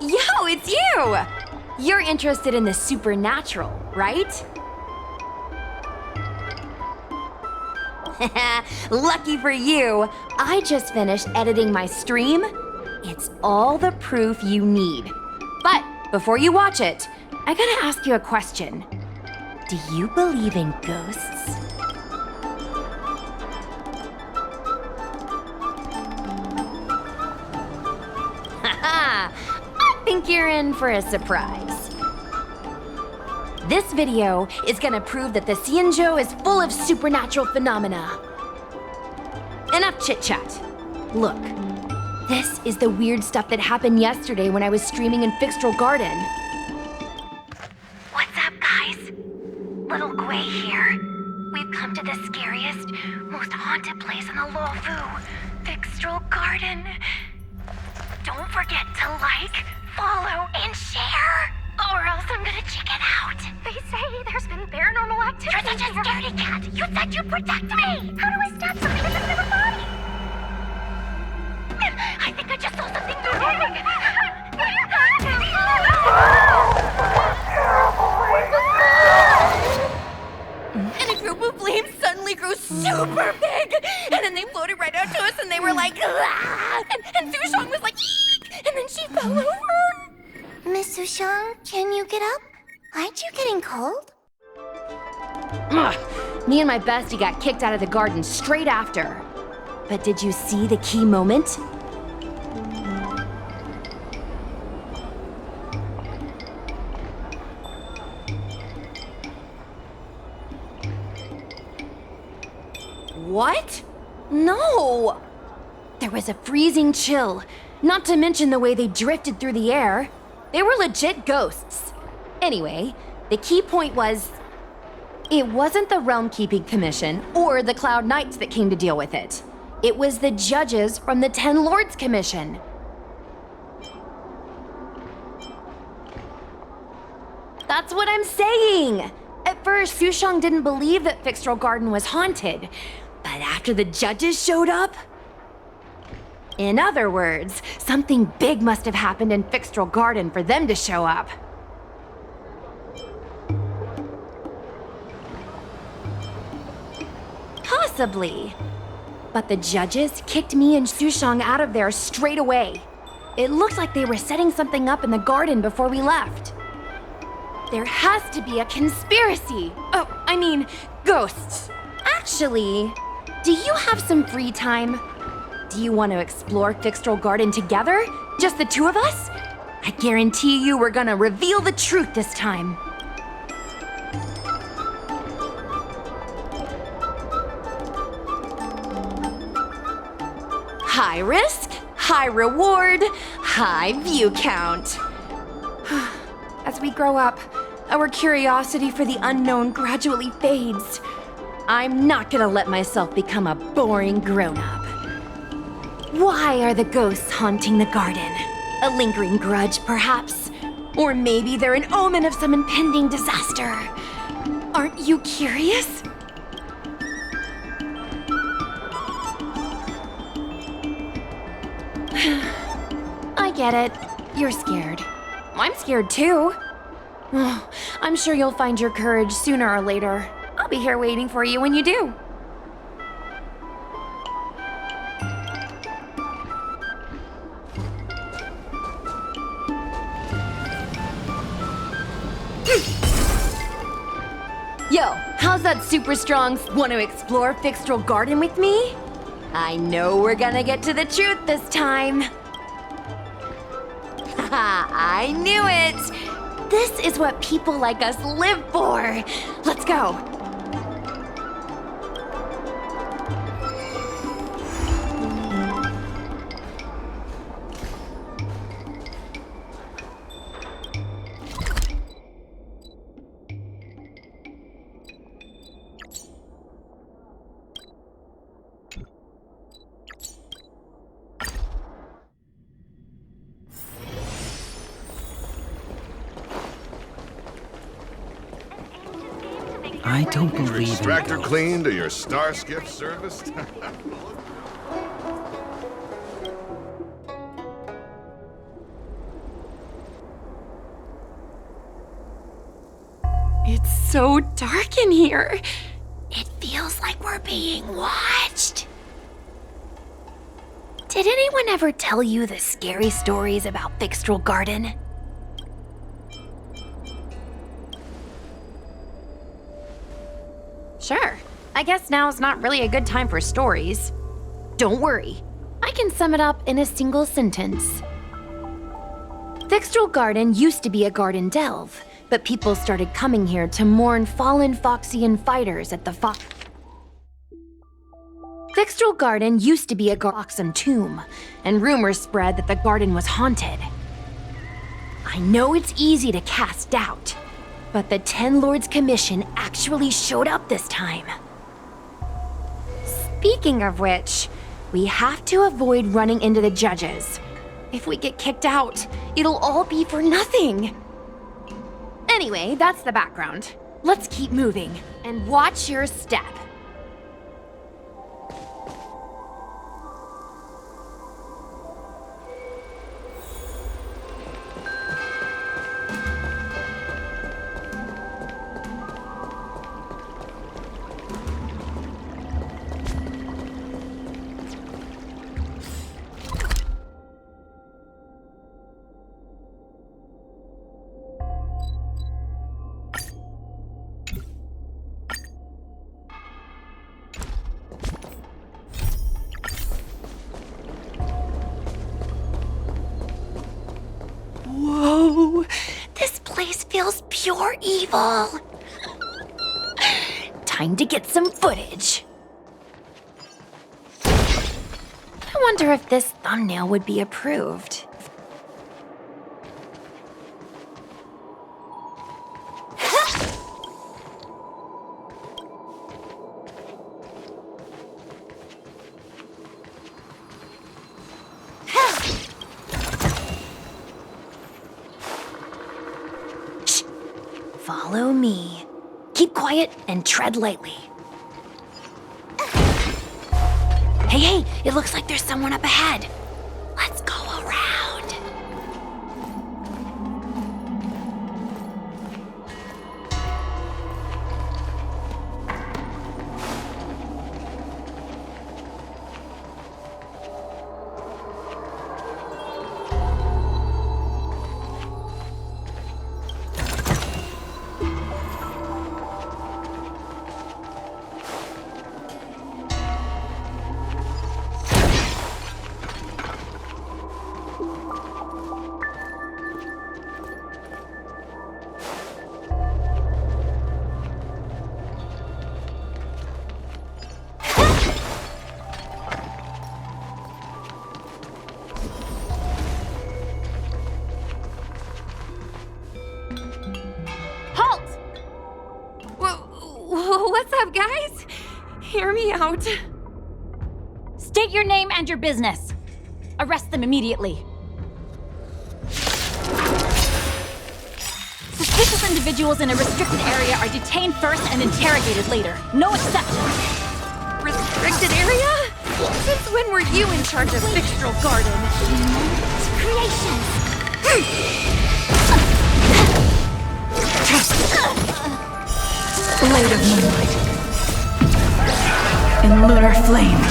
Yo, it's you! You're interested in the supernatural, right? Lucky for you, I just finished editing my stream. It's all the proof you need. But before you watch it, I gotta ask you a question. Do you believe in ghosts? Haha! I think you're in for a surprise. This video is gonna prove that the Xianzhou is full of supernatural phenomena. Enough chit-chat. Look, this is the weird stuff that happened yesterday when I was streaming in Fixtral Garden. What's up, guys? Little Gui here. We've come to the scariest, most haunted place in the Luofu, Fixtral Garden. Don't forget to like, follow, and share, or else I'm gonna check it out. They say there's been paranormal activity. You're such a scaredy cat. You said you'd protect me. How do I stab something in the middle body? I think I just saw something moving. And a group of flames suddenly grew super big, and then they floated right out to us, and they were like, ah! And Sushong was like, eek! And then she fell over. Miss Sushang, can you get up? Aren't you getting cold? Ugh. Me and my bestie got kicked out of the garden straight after. But did you see the key moment? What? No! There was a freezing chill, not to mention the way they drifted through the air. They were legit ghosts. Anyway, the key point was, it wasn't the Realm Keeping Commission or the Cloud Knights that came to deal with it. It was the judges from the Ten Lords Commission. That's what I'm saying! At first, Sushang didn't believe that Fixtral Garden was haunted, but after the judges showed up... In other words, something big must have happened in Fixtral Garden for them to show up. Possibly. But the judges kicked me and Sushang out of there straight away. It looked like they were setting something up in the garden before we left. There has to be a conspiracy. Oh, I mean, ghosts. Actually, do you have some free time? Do you want to explore Fixtral Garden together? Just the two of us? I guarantee you we're gonna reveal the truth this time. High risk, high reward, high view count. As we grow up, our curiosity for the unknown gradually fades. I'm not gonna let myself become a boring grown-up. Why are the ghosts haunting the garden? A lingering grudge, perhaps? Or maybe they're an omen of some impending disaster. Aren't you curious? I get it. You're scared. I'm scared too. Oh, I'm sure you'll find your courage sooner or later. I'll be here waiting for you when you do. Yo, how's that super strong want to explore Fixtral Garden with me? I know we're gonna get to the truth this time. Haha, I knew it! This is what people like us live for! Let's go! I don't believe in Extractor ghosts. cleaned or your star skip serviced? It's so dark in here. It feels like we're being watched. Did anyone ever tell you the scary stories about Fixtral Garden? Sure. I guess now is not really a good time for stories. Don't worry. I can sum it up in a single sentence. Fixtral Garden used to be a garden delve, but people started coming here to mourn fallen Foxian fighters at the Fixtral Garden used to be a Foxian tomb, and rumors spread that the garden was haunted. I know it's easy to cast doubt, but the Ten Lords Commission actually showed up this time. Speaking of which, we have to avoid running into the judges. If we get kicked out, it'll all be for nothing. Anyway, that's the background. Let's keep moving, and watch your step. Whoa, this place feels pure evil. Time to get some footage. I wonder if this thumbnail would be approved. Shh. Follow me. Keep quiet and tread lightly. Hey, it looks like there's someone up ahead. Let's go around. Halt! What's up, guys? Hear me out. State your name and your business. Arrest them immediately. Suspicious individuals in a restricted area are detained first and interrogated later. No exceptions. Restricted area? Since when were you in charge of Fixtral Garden? Creations. Blade of moonlight. In lunar flame.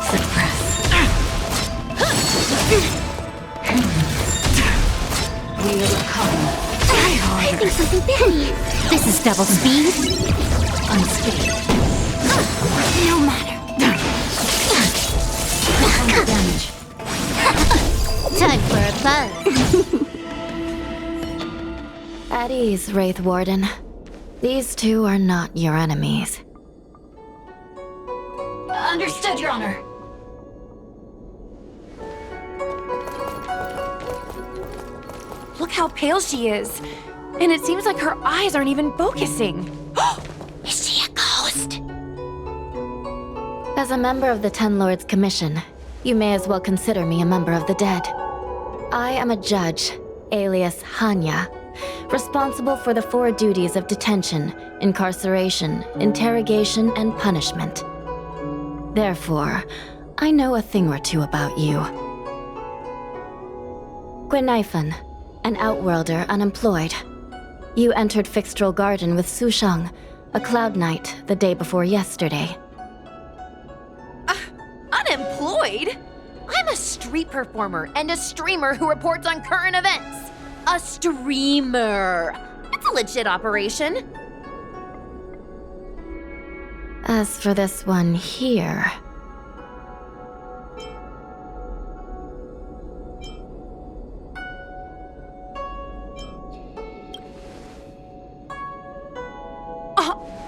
Suppress. Wheel of calm. I think something bit me. This is double speed. Unscathed. No matter. Damage. Time for a buzz. At ease, Wraith Warden. These two are not your enemies. Understood, Your Honor. Look how pale she is. And it seems like her eyes aren't even focusing. Is she a ghost? As a member of the Ten Lords Commission, you may as well consider me a member of the dead. I am a judge, alias Hanya, responsible for the 4 duties of detention, incarceration, interrogation, and punishment. Therefore, I know a thing or two about you. Gwenaifan, an outworlder unemployed. You entered Fixtral Garden with Sushang, a cloud knight, the day before yesterday. Unemployed? I'm a street performer and a streamer who reports on current events. A streamer. It's a legit operation. As for this one here...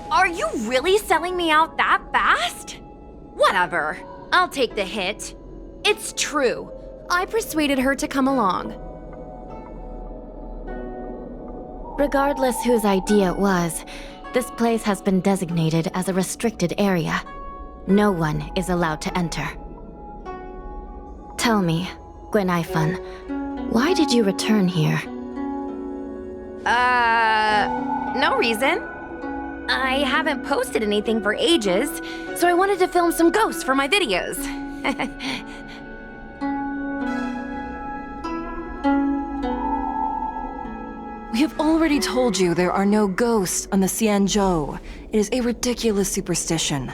Are you really selling me out that fast? Whatever. I'll take the hit. It's true. I persuaded her to come along. Regardless whose idea it was, this place has been designated as a restricted area. No one is allowed to enter. Tell me, Gwenaifan, why did you return here? No reason. I haven't posted anything for ages, so I wanted to film some ghosts for my videos. We have already told you there are no ghosts on the Xianzhou. It is a ridiculous superstition.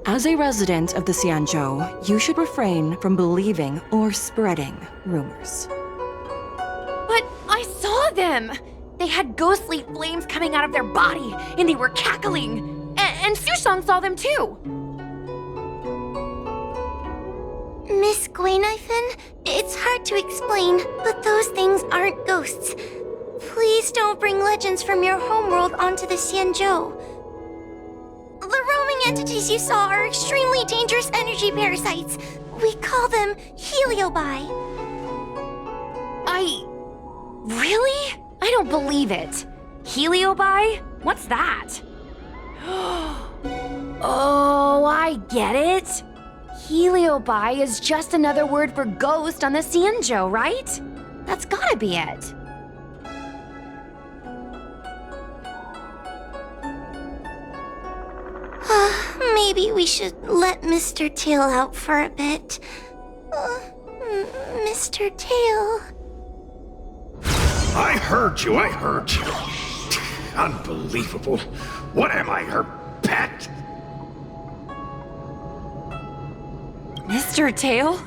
As a resident of the Xianzhou, you should refrain from believing or spreading rumors. But I saw them! They had ghostly flames coming out of their body, and they were cackling. And Sushang saw them too. Miss Gwenaifan, it's hard to explain, but those things aren't ghosts. Please don't bring legends from your homeworld onto the Xianzhou. The roaming entities you saw are extremely dangerous energy parasites. We call them heliobi. Really? I don't believe it. Heliobi? What's that? Oh, I get it. Heliobi is just another word for ghost on the Xianzhou, right? That's gotta be it. Maybe we should let Mr. Tail out for a bit. Mr. Tail. I heard you. Unbelievable. What am I, her pet? Mr. Tail?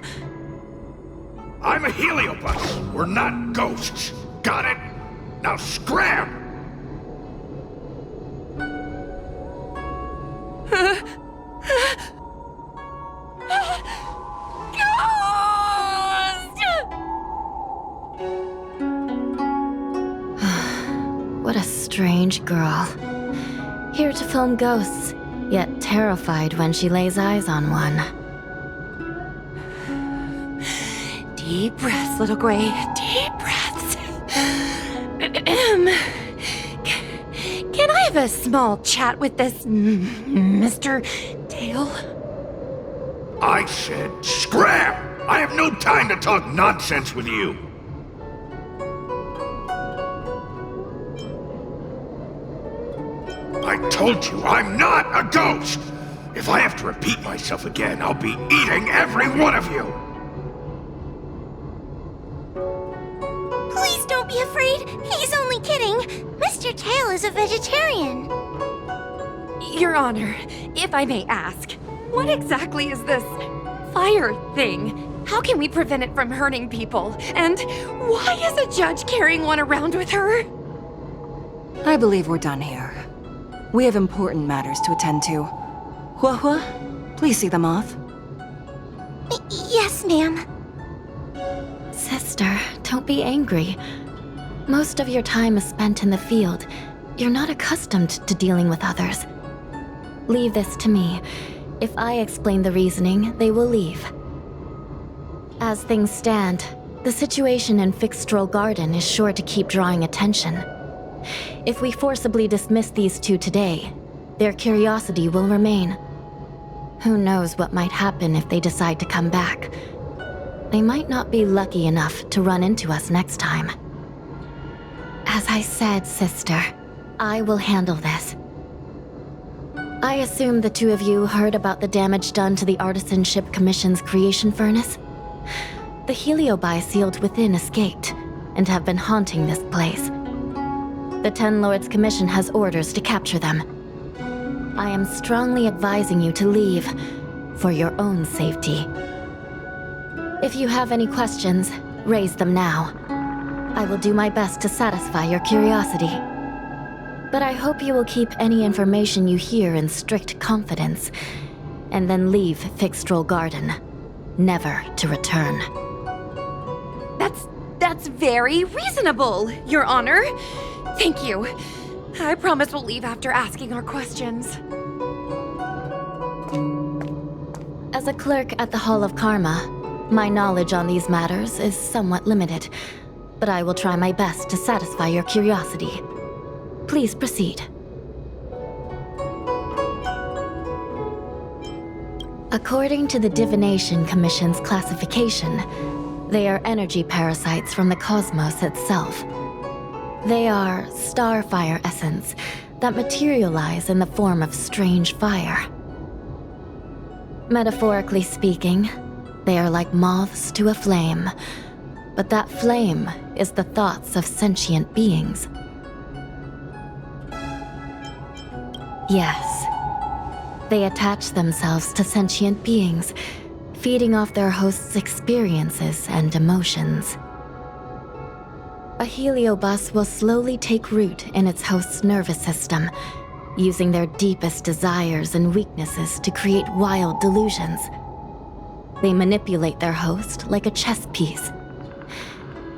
I'm a heliobus. We're not ghosts. Got it? Now scram! What a strange girl. Here to film ghosts, yet terrified when she lays eyes on one. Deep breaths, little Gray. Deep breaths. Can I have a small chat with this Mr. Tail? I said scram! I have no time to talk nonsense with you. I told you, I'm not a ghost! If I have to repeat myself again, I'll be eating every one of you! Please don't be afraid. He's only kidding. Mr. Tail is a vegetarian. Your Honor, if I may ask, what exactly is this fire thing? How can we prevent it from hurting people? And why is a judge carrying one around with her? I believe we're done here. We have important matters to attend to. Hua, please see them off. Yes, ma'am. Sister, don't be angry. Most of your time is spent in the field. You're not accustomed to dealing with others. Leave this to me. If I explain the reasoning, they will leave. As things stand, the situation in Fixtral Garden is sure to keep drawing attention. If we forcibly dismiss these two today, their curiosity will remain. Who knows what might happen if they decide to come back? They might not be lucky enough to run into us next time. As I said, sister, I will handle this. I assume the two of you heard about the damage done to the Artisanship Commission's creation furnace? The heliobi sealed within escaped, and have been haunting this place. The Ten Lords Commission has orders to capture them. I am strongly advising you to leave, for your own safety. If you have any questions, raise them now. I will do my best to satisfy your curiosity. But I hope you will keep any information you hear in strict confidence, and then leave Fixstrol Garden, never to return. That's very reasonable, Your Honor. Thank you. I promise we'll leave after asking our questions. As a clerk at the Hall of Karma, my knowledge on these matters is somewhat limited, but I will try my best to satisfy your curiosity. Please proceed. According to the Divination Commission's classification, they are energy parasites from the cosmos itself. They are starfire essence that materialize in the form of strange fire. Metaphorically speaking, they are like moths to a flame, but that flame is the thoughts of sentient beings. Yes, they attach themselves to sentient beings, feeding off their host's experiences and emotions. A heliobus will slowly take root in its host's nervous system, using their deepest desires and weaknesses to create wild delusions. They manipulate their host like a chess piece.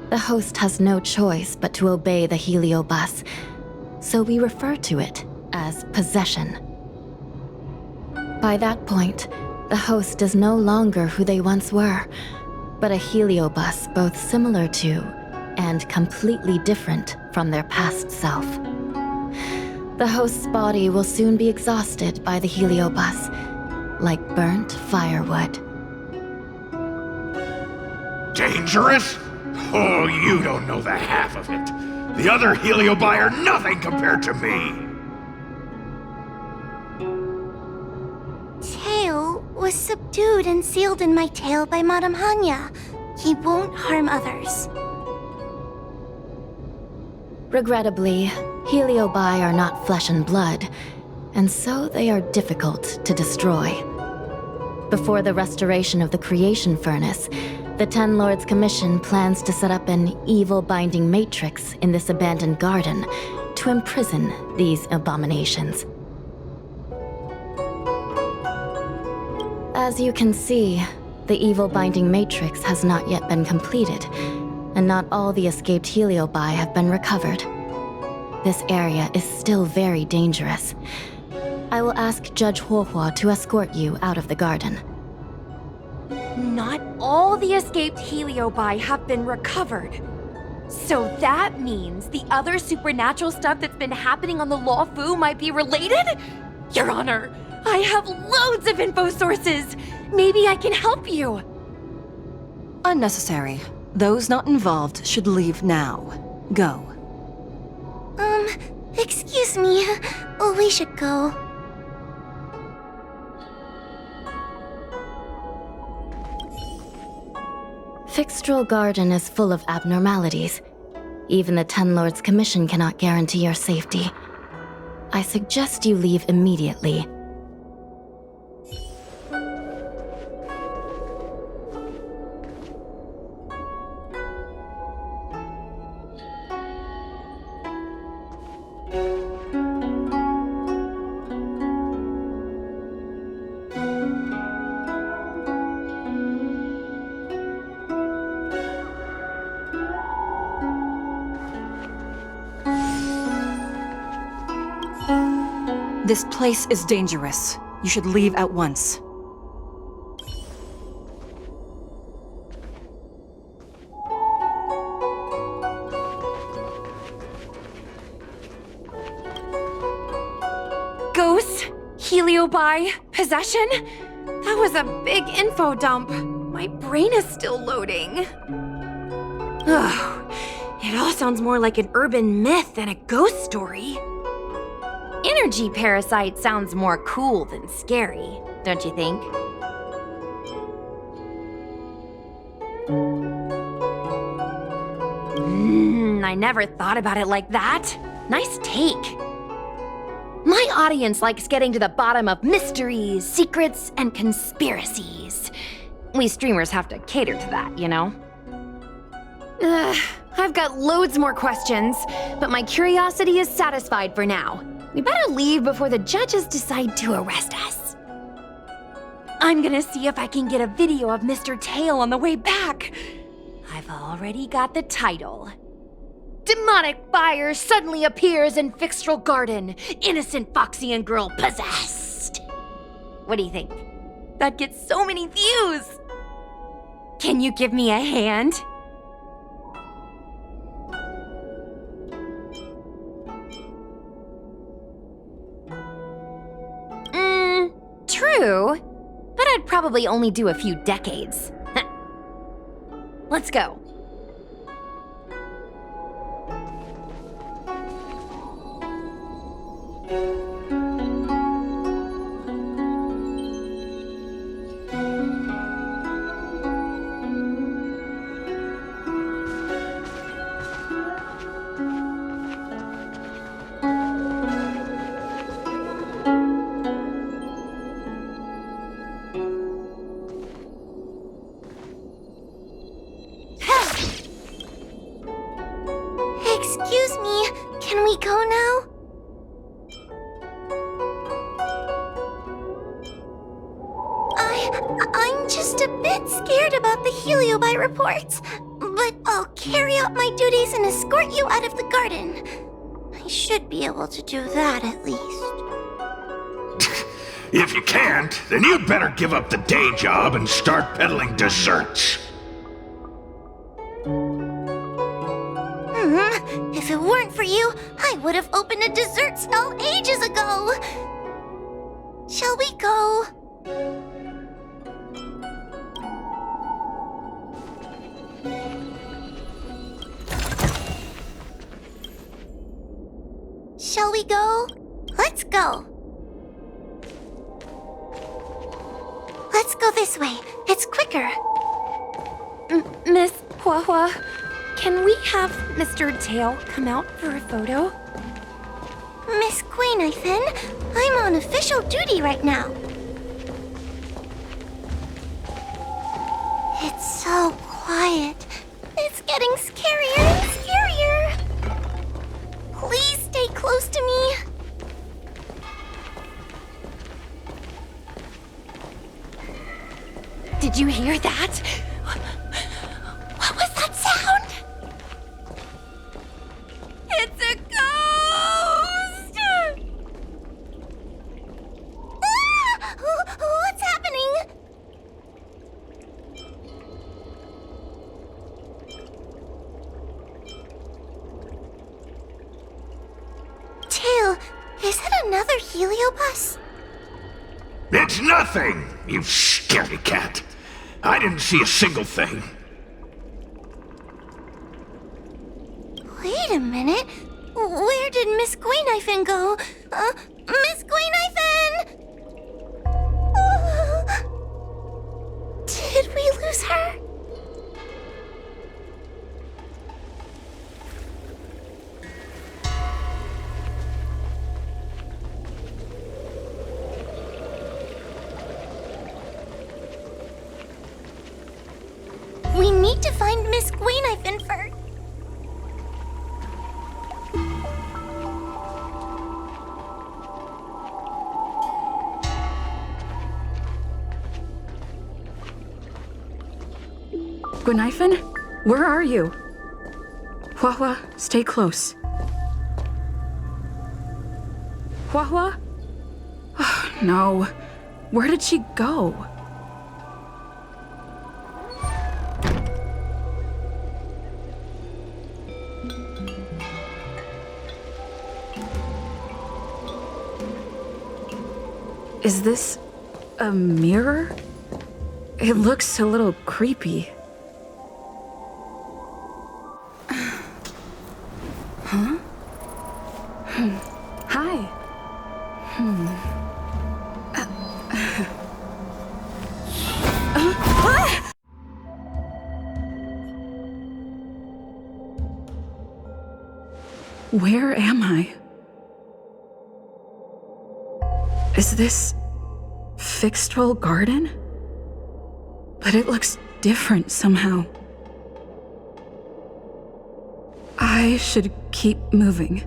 The host has no choice but to obey the heliobus, so we refer to it as possession. By that point, the host is no longer who they once were, but a heliobus both similar to and completely different from their past self. The host's body will soon be exhausted by the heliobus, like burnt firewood. Dangerous? Oh, you don't know the half of it. The other heliobi are nothing compared to me. Tail was subdued and sealed in my tail by Madame Hanya. He won't harm others. Regrettably, heliobi are not flesh and blood, and so they are difficult to destroy. Before the restoration of the creation furnace, the Ten Lords Commission plans to set up an evil binding matrix in this abandoned garden to imprison these abominations. As you can see, the evil binding matrix has not yet been completed, and not all the escaped heliobi have been recovered. This area is still very dangerous. I will ask Judge Huohua to escort you out of the garden. Not all the escaped heliobi have been recovered. So that means the other supernatural stuff that's been happening on the Law Fu might be related? Your Honor, I have loads of info sources. Maybe I can help you. Unnecessary. Those not involved should leave now. Go. Excuse me. We should go. Fixstrol Garden is full of abnormalities. Even the Ten Lords Commission cannot guarantee your safety. I suggest you leave immediately. This place is dangerous. You should leave at once. Ghosts, heliobi, possession? That was a big info dump. My brain is still loading. Oh, It all sounds more like an urban myth than a ghost story. Energy parasite sounds more cool than scary, don't you think? I never thought about it like that. Nice take. My audience likes getting to the bottom of mysteries, secrets, and conspiracies. We streamers have to cater to that, you know? I've got loads more questions, but my curiosity is satisfied for now. We better leave before the judges decide to arrest us. I'm gonna see if I can get a video of Mr. Tail on the way back. I've already got the title. Demonic fire suddenly appears in Fixtral Garden. Innocent Foxian girl possessed. What do you think? That gets so many views. Can you give me a hand? True, but I'd probably only do a few decades. Let's go. Excuse me, can we go now? I'm just a bit scared about the Heliobite reports, but I'll carry out my duties and escort you out of the garden. I should be able to do that at least. If you can't, then you'd better give up the day job and start peddling desserts. If it weren't for you, I would have opened a dessert stall ages ago. Shall we go? Shall we go? Let's go. Let's go this way. It's quicker. Miss Hua, can we have Mr. Tail come out for a photo? Miss Quainithan, I'm on official duty right now. It's so quiet. It's getting scarier and scarier. Please stay close to me. Did you hear that? What was that sound? It's a ghost! Ah! What's happening? Tail, is that another heliobus? It's nothing, you scaredy cat. I didn't see a single thing. Wait a minute. Where did Miss Quainithan go? Miss Quainithan! Did we lose her? We need to find Miss Quainithan first. Quainithan? Where are you? Hua, stay close. Hua? Oh, no. Where did she go? Is this a mirror? It looks a little creepy. Where am I? Is this Fixtrol Garden? But it looks different somehow. I should keep moving.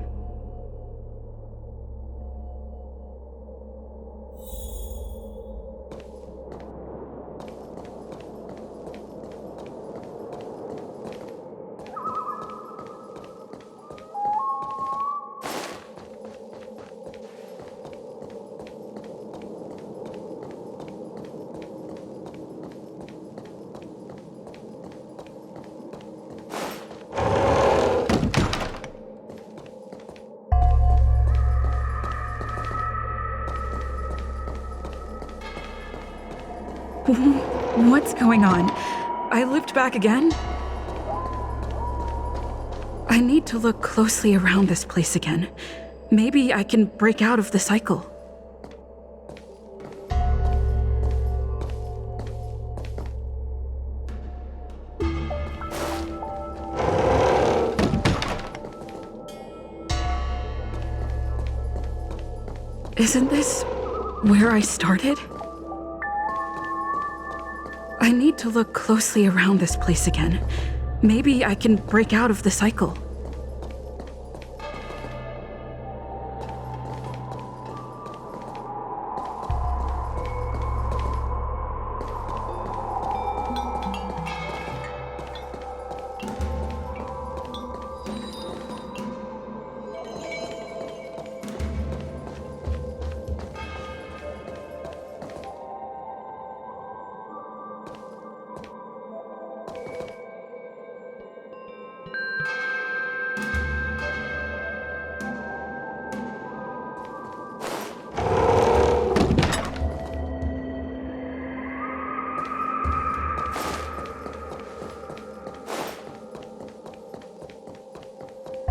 What's going on? I looped back again? I need to look closely around this place again. Maybe I can break out of the cycle. Isn't this where I started? I need to look closely around this place again. Maybe I can break out of the cycle.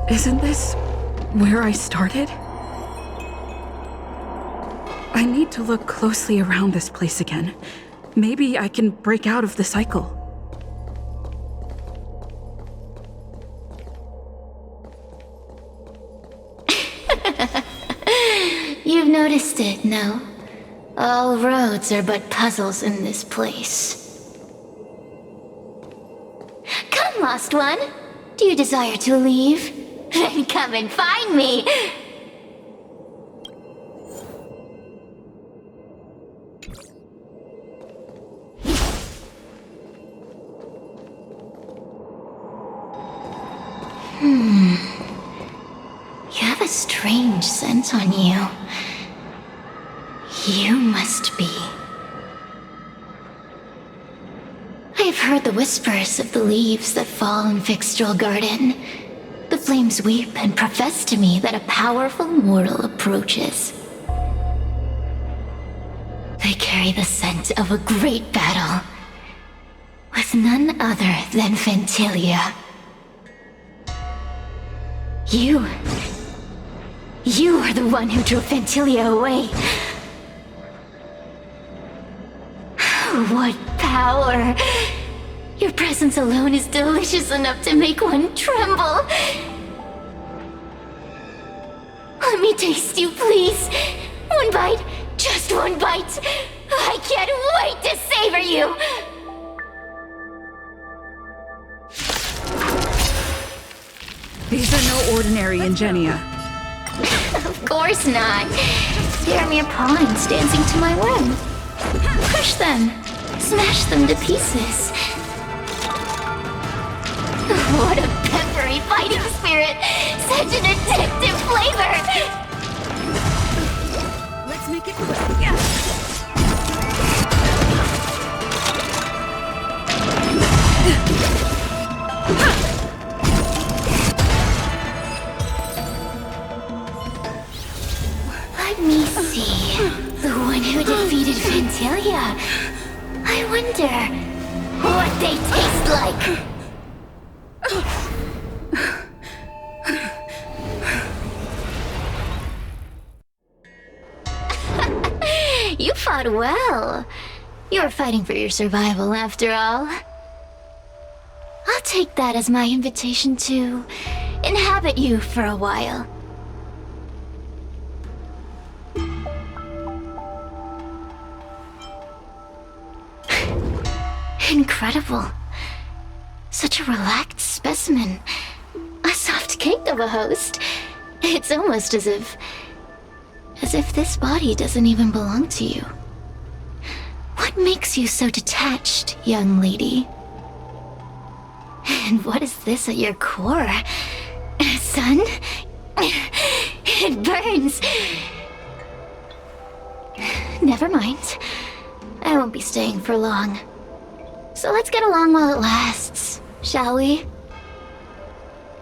Isn't this where I started? I need to look closely around this place again. Maybe I can break out of the cycle. You've noticed it, no? All roads are but puzzles in this place. Come, lost one. Do you desire to leave? Then come and find me! You have a strange scent on you. You must be. I have heard the whispers of the leaves that fall in Fixtrol Garden. The flames weep and profess to me that a powerful mortal approaches. They carry the scent of a great battle, with none other than Ventilia. You are the one who drove Ventilia away. What power! Your presence alone is delicious enough to make one tremble. Let me taste you, please. One bite, just one bite. I can't wait to savor you. These are no ordinary Ingenia. Of course not. They're mere pawns dancing to my whim. Crush them. Smash them to pieces. What a peppery fighting spirit! Such an addictive flavor! Let's make it quick. Yeah. Let me see. The one who defeated Ventilia. I wonder what they taste like. You fought well. You were fighting for your survival, after all. I'll take that as my invitation to inhabit you for a while. Incredible. Such a relaxed specimen. A soft cake of a host. It's almost as if this body doesn't even belong to you. What makes you so detached, young lady? And what is this at your core? Sun? It burns. Never mind. I won't be staying for long. So let's get along while it lasts, shall we?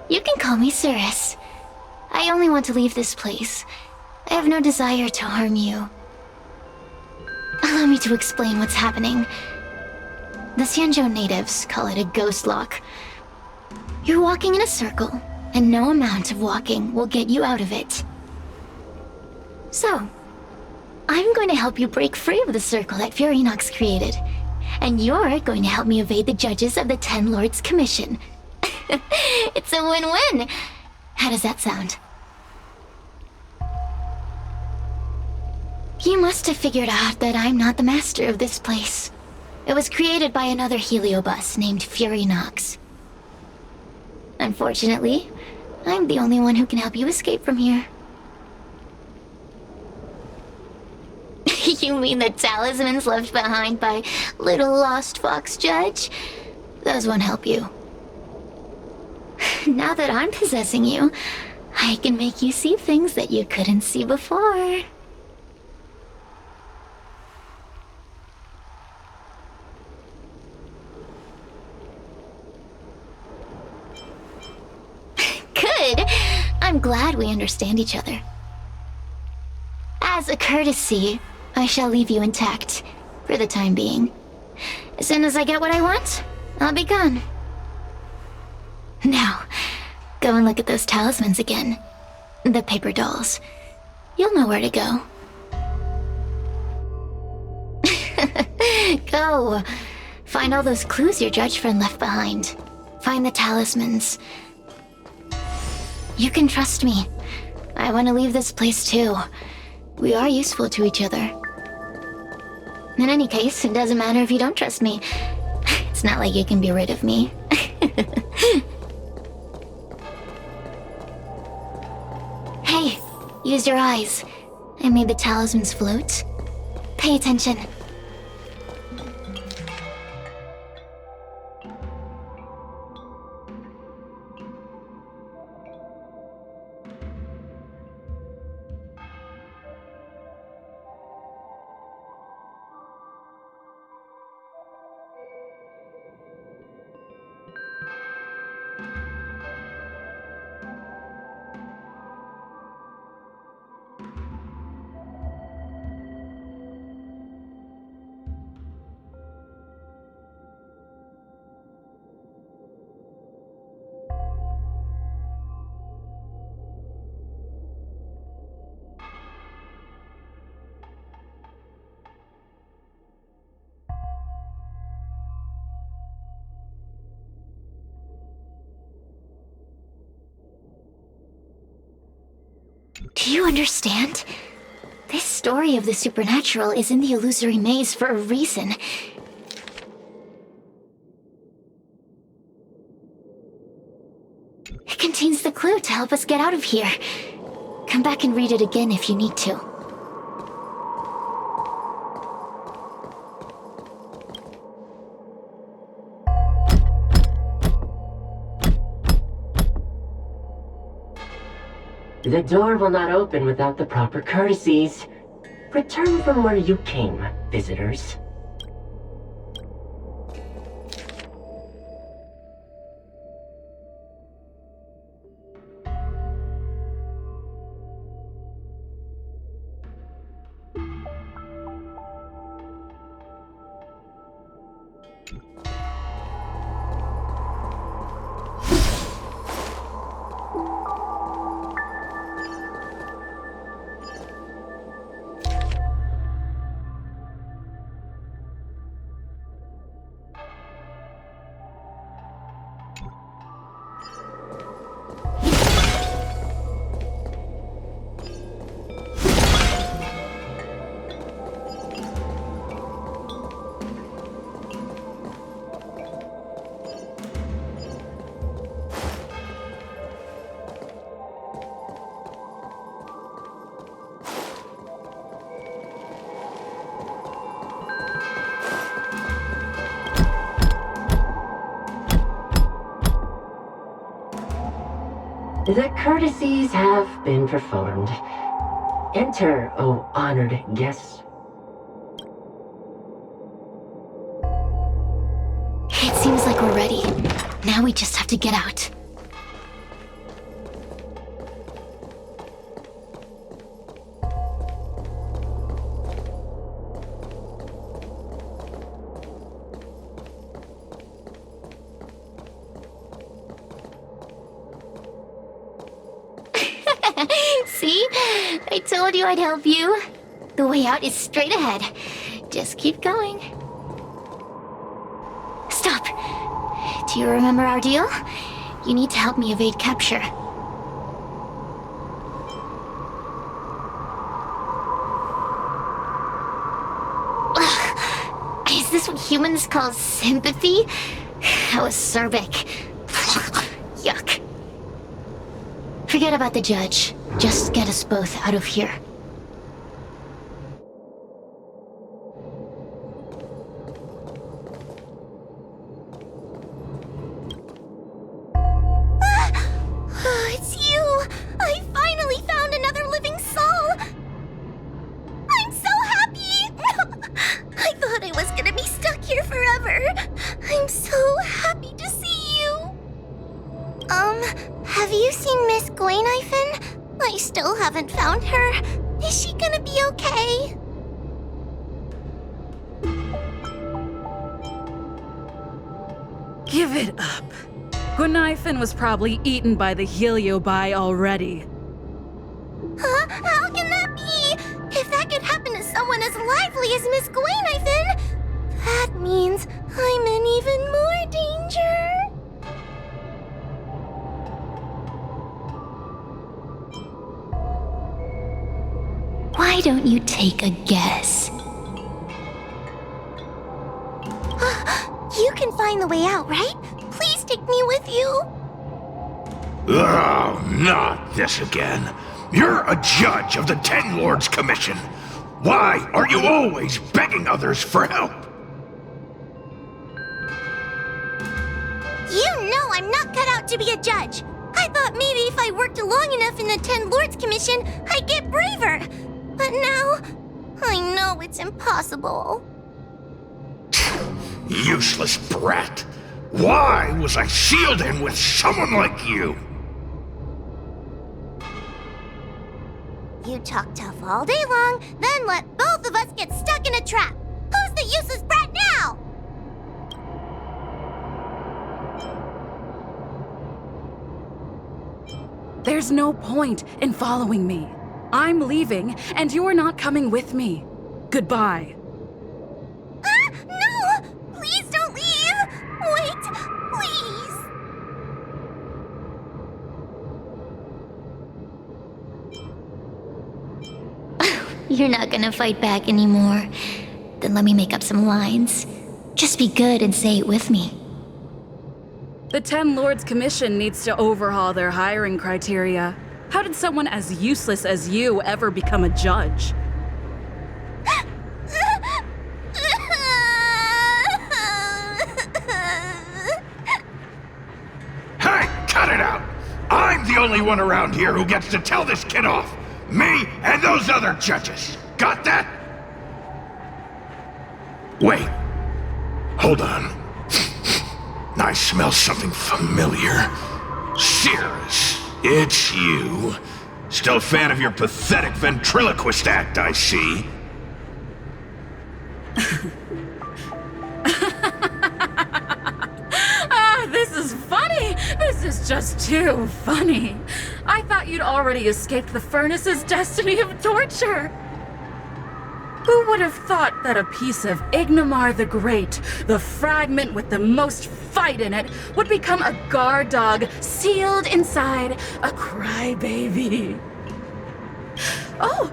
You can call me Cirrus. I only want to leave this place. I have no desire to harm you. Allow me to explain what's happening. The Xianzhou natives call it a ghost lock. You're walking in a circle, and no amount of walking will get you out of it. So, I'm going to help you break free of the circle that Furinox created. And you're going to help me evade the judges of the Ten Lords Commission. It's a win-win! How does that sound? You must have figured out that I'm not the master of this place. It was created by another heliobus named Furinox. Unfortunately, I'm the only one who can help you escape from here. You mean the talismans left behind by little lost fox judge? Those won't help you. Now that I'm possessing you, I can make you see things that you couldn't see before. Good. I'm glad we understand each other. As a courtesy, I shall leave you intact, for the time being. As soon as I get what I want, I'll be gone. Now, go and look at those talismans again. The paper dolls. You'll know where to go. Go. Find all those clues your judge friend left behind. Find the talismans. You can trust me. I want to leave this place too. We are useful to each other. In any case, it doesn't matter if you don't trust me. It's not like you can be rid of me. Hey, use your eyes. I made the talismans float. Pay attention. Do you understand? This story of the supernatural is in the illusory maze for a reason. It contains the clue to help us get out of here. Come back and read it again if you need to. The door will not open without the proper courtesies. Return from where you came, visitors. The courtesies have been performed. Enter, O honored guests. It seems like we're ready. Now we just have to get out. See? I told you I'd help you. The way out is straight ahead. Just keep going. Stop! Do you remember our deal? You need to help me evade capture. Ugh. Is this what humans call sympathy? How acerbic. Yuck. Forget about the judge. Just get us both out of here. It's you! I finally found another living soul! I'm so happy! I thought I was gonna be stuck here forever. I'm so happy to see you. Have you seen Miss Gwayniphen? I still haven't found her. Is she gonna be okay? Give it up. Gwayniphen was probably eaten by the Heliobi already. Huh? How can that be? If that could happen to someone as lively as Miss Gwayniphen, that means I'm in even more danger. Why don't you take a guess? You can find the way out, right? Please take me with you. Oh, not this again. You're a judge of the Ten Lords Commission. Why are you always begging others for help? You know I'm not cut out to be a judge. I thought maybe if I worked long enough in the Ten Lords Commission, I'd get braver. But now, I know it's impossible. Useless brat. Why was I sealed in with someone like you? You talk tough all day long, then let both of us get stuck in a trap. Who's the useless brat now? There's no point in following me. I'm leaving, and you're not coming with me. Goodbye. No! Please don't leave! Wait, please! You're not gonna fight back anymore. Then let me make up some lines. Just be good and say it with me. The Ten Lords Commission needs to overhaul their hiring criteria. How did someone as useless as you ever become a judge? Hey, cut it out! I'm the only one around here who gets to tell this kid off. Me and those other judges. Got that? Wait. Hold on. I smell something familiar. Cirrus, it's you. Still a fan of your pathetic ventriloquist act, I see. This is funny! This is just too funny. I thought you'd already escaped the furnace's destiny of torture. Who would have thought that a piece of Ignomar the Great, the fragment with the most fight in it, would become a guard dog sealed inside a crybaby? Oh,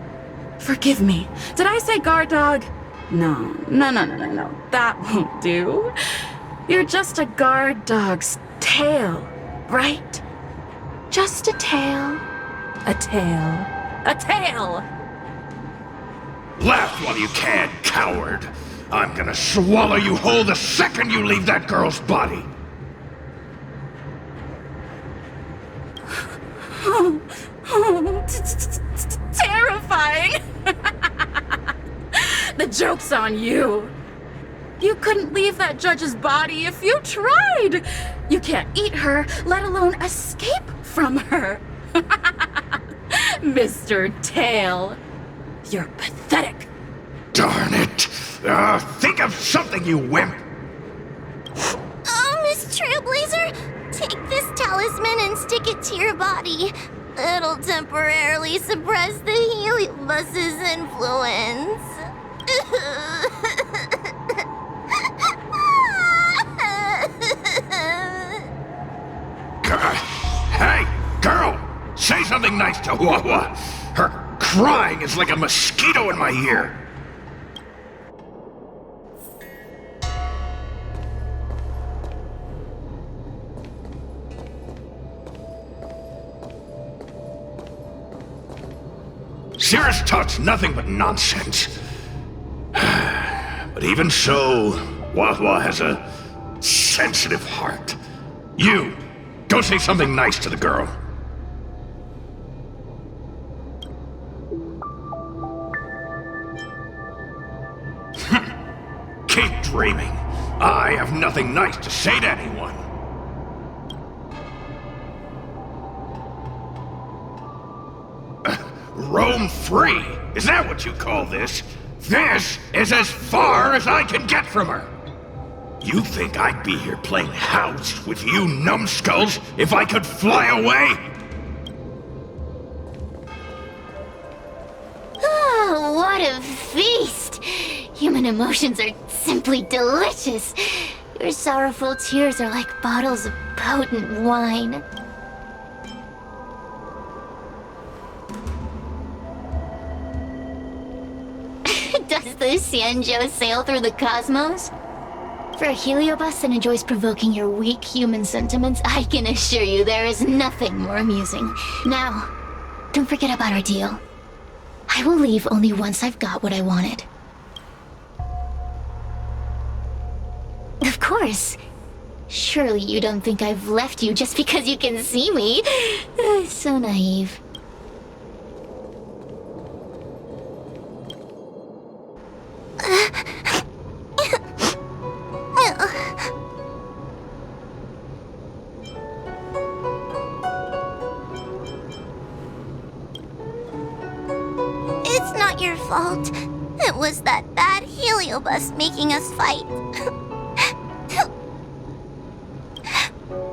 forgive me. Did I say guard dog? No. That won't do. You're just a guard dog's tail, right? Just a tail. A tail. A tail! Laugh while you can, coward. I'm gonna swallow you whole the second you leave that girl's body. Joke's on you! You couldn't leave that judge's body if you tried! You can't eat her, let alone escape from her! Mr. Tail, you're pathetic! Darn it! Think of something, you wimp! Oh, Miss Trailblazer, take this talisman and stick it to your body. It'll temporarily suppress the heliobus's influence. Hey, girl! Say something nice to Wawa! Her crying is like a mosquito in my ear! Cirrus talks nothing but nonsense. But even so, Wawa has a sensitive heart. You, go say something nice to the girl. Keep dreaming. I have nothing nice to say to anyone. Roam free? Is that what you call this? This is as far as I can get from her. You think I'd be here playing house with you numbskulls if I could fly away? Oh, what a feast! Human emotions are simply delicious. Your sorrowful tears are like bottles of potent wine. Does the Xianzhou sail through the cosmos? For a heliobus that enjoys provoking your weak human sentiments, I can assure you there is nothing more amusing. Now, don't forget about our deal. I will leave only once I've got what I wanted. Of course. Surely you don't think I've left you just because you can see me. So naive. It's not your fault. It was that bad heliobus making us fight.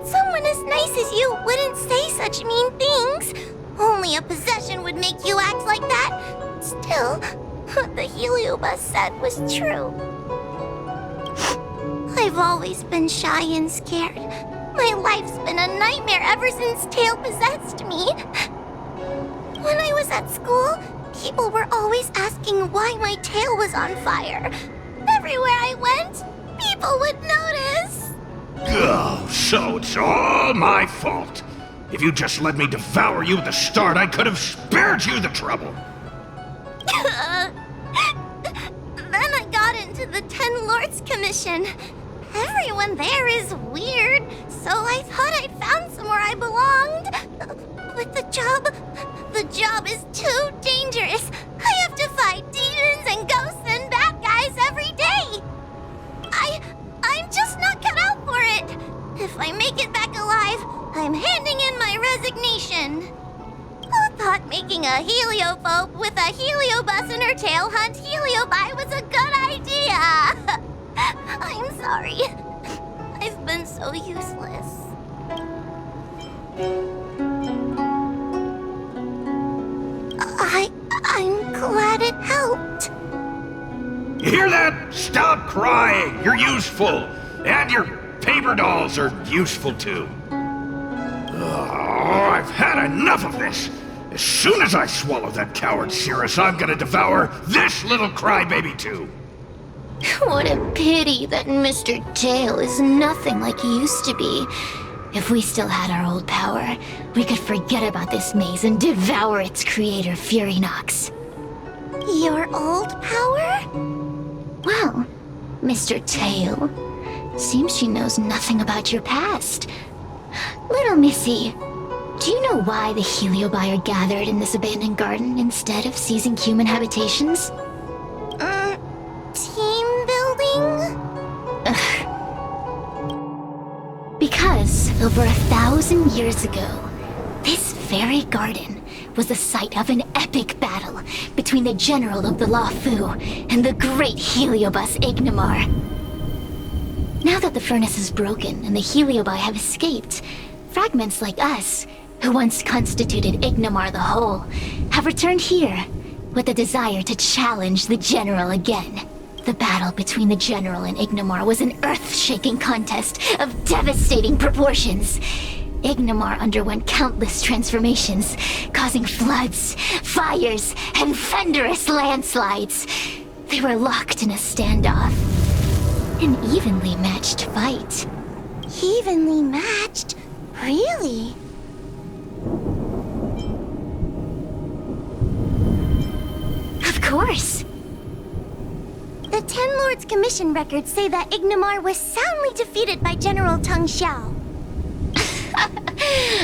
Someone as nice as you wouldn't say such mean things. Only a possession would make you act like that. Still, what the heliobus said was true. I've always been shy and scared. My life's been a nightmare ever since Tail possessed me. When I was at school, people were always asking why my tail was on fire. Everywhere I went, people would notice. Oh, so it's all my fault. If you just let me devour you at the start, I could have spared you the trouble. Then I got into the 10 Lords Commission. Everyone there is weird, so I thought I'd found somewhere I belonged. But the job is too dangerous. I have to fight demons and ghosts and bad guys every day. I'm just not cut out for it. If I make it back alive, I'm handing in my resignation. Who thought making a heliophobe with a heliobus in her tail hunt heliobi was a good idea? I'm sorry. I've been so useless. I'm glad it helped. You hear that? Stop crying. You're useful. And your paper dolls are useful too. Oh, I've had enough of this. As soon as I swallow that coward Cirrus, I'm gonna devour this little crybaby too. What a pity that Mr. Tail is nothing like he used to be. If we still had our old power, we could forget about this maze and devour its creator, Furynox. Your old power? Well, Mr. Tail, seems she knows nothing about your past. Little Missy, do you know why the heliobi are gathered in this abandoned garden instead of seizing human habitations? Over 1,000 years ago, this very garden was the site of an epic battle between the general of the Luofu and the great Heliobus Ignimar. Now that the furnace is broken and the Heliobi have escaped, fragments like us, who once constituted Ignimar the Whole, have returned here with a desire to challenge the general again. The battle between the general and Ignimar was an earth-shaking contest of devastating proportions. Ignimar underwent countless transformations, causing floods, fires, and thunderous landslides. They were locked in a standoff. An evenly matched fight. Evenly matched? Really? Of course. The Ten Lords Commission records say that Ignimar was soundly defeated by General Teng Xiao.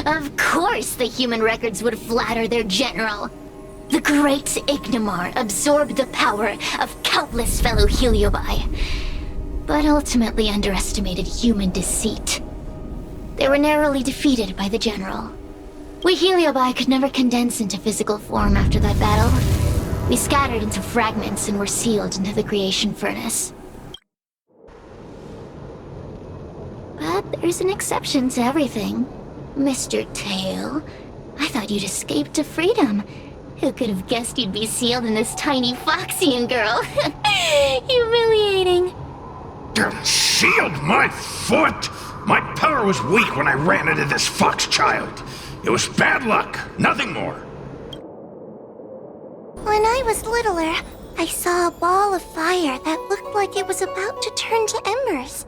Of course the human records would flatter their general. The great Ignimar absorbed the power of countless fellow Heliobi, but ultimately underestimated human deceit. They were narrowly defeated by the general. We Heliobi could never condense into physical form after that battle. We scattered into fragments and were sealed into the creation furnace. But there's an exception to everything. Mr. Tail, I thought you'd escaped to freedom. Who could have guessed you'd be sealed in this tiny Foxian girl? Humiliating. Sealed my foot? My power was weak when I ran into this fox child. It was bad luck, nothing more. When I was littler, I saw a ball of fire that looked like it was about to turn to embers.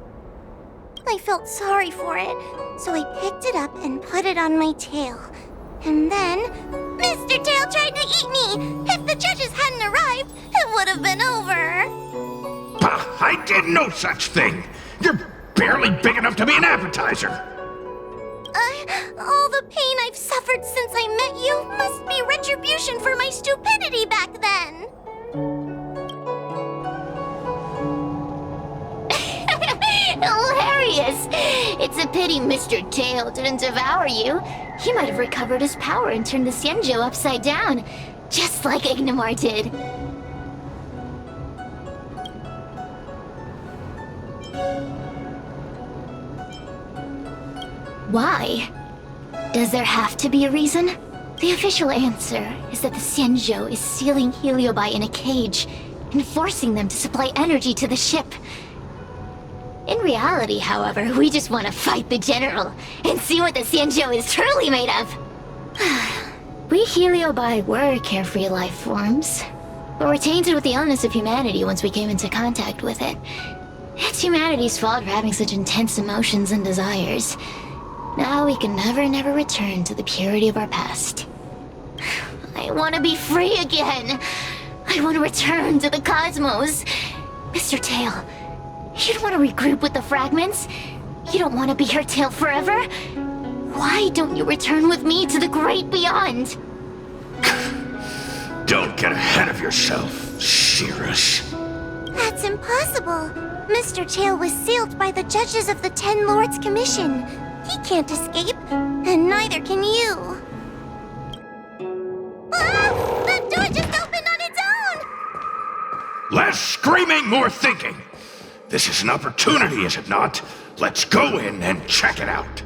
I felt sorry for it, so I picked it up and put it on my tail. And then, Mr. Tail tried to eat me! If the judges hadn't arrived, it would have been over! Bah, I did no such thing! You're barely big enough to be an appetizer! All the pain I've suffered since I met you must be retribution for my stupidity back then! Hilarious! It's a pity Mr. Tail didn't devour you. He might have recovered his power and turned the Xianzhou upside down, just like Ignimar did. Why? Does there have to be a reason? The official answer is that the Xianzhou is sealing Heliobi in a cage and forcing them to supply energy to the ship. In reality, however, we just want to fight the general and see what the Xianzhou is truly made of. We Heliobi were carefree life forms, but were tainted with the illness of humanity once we came into contact with it. It's humanity's fault for having such intense emotions and desires. Now we can never return to the purity of our past. I want to be free again. I want to return to the cosmos. Mr. Tail, you don't want to regroup with the fragments? You don't want to be her tail forever? Why don't you return with me to the great beyond? Don't get ahead of yourself, Cirrus. That's impossible. Mr. Tail was sealed by the judges of the Ten Lords Commission. He can't escape, and neither can you. Ah! The door just opened on its own! Less screaming, more thinking. This is an opportunity, is it not? Let's go in and check it out.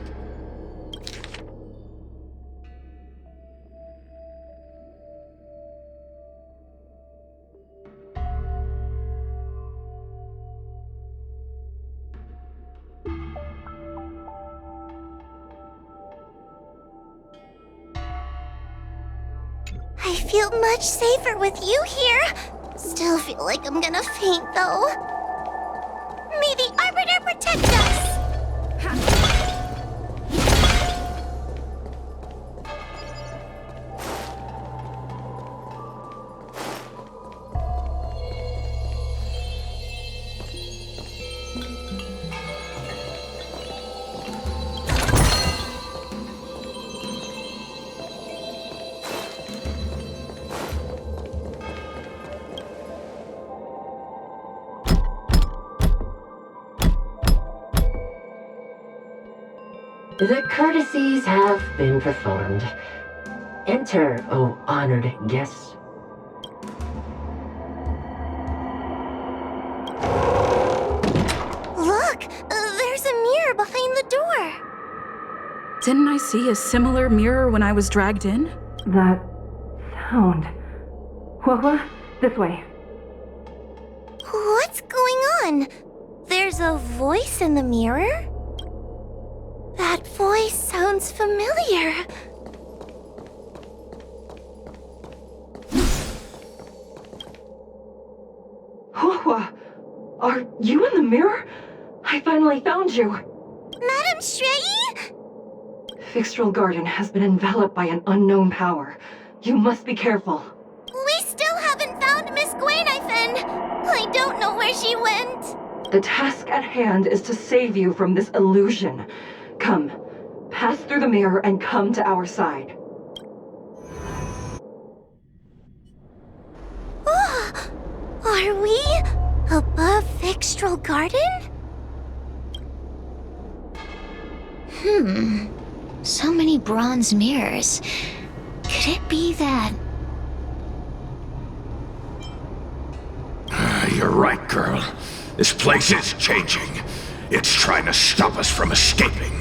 I feel much safer with you here. Still feel like I'm gonna faint, though. May the Arbiter protect us! The courtesies have been performed. Enter, O honored guests. Look! There's a mirror behind the door! Didn't I see a similar mirror when I was dragged in? That sound. What? This way. What's going on? There's a voice in the mirror? That voice sounds familiar. Hua, are you in the mirror? I finally found you. Madam Shrei? Fixtral Garden has been enveloped by an unknown power. You must be careful. We still haven't found Miss Gwainifin. I don't know where she went. The task at hand is to save you from this illusion. Come, pass through the mirror and come to our side. Are we above Fixtral Garden? So many bronze mirrors. Could it be that... You're right, girl. This place is changing. It's trying to stop us from escaping.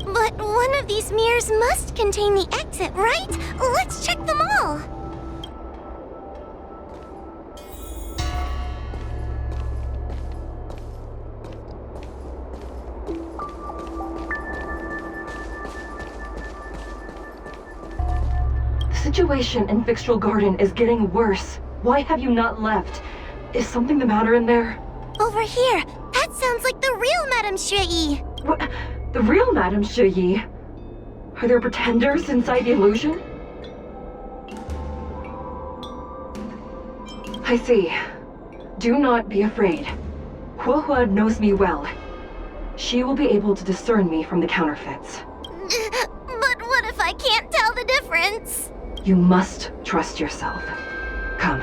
But one of these mirrors must contain the exit, right? Let's check them all. The situation in Fixtral Garden is getting worse. Why have you not left? Is something the matter in there? Over here. That sounds like the real Madame Shrei. What? The real Madame Shrei? Are there pretenders inside the illusion? I see. Do not be afraid. Hua knows me well. She will be able to discern me from the counterfeits. But what if I can't tell the difference? You must trust yourself. Come.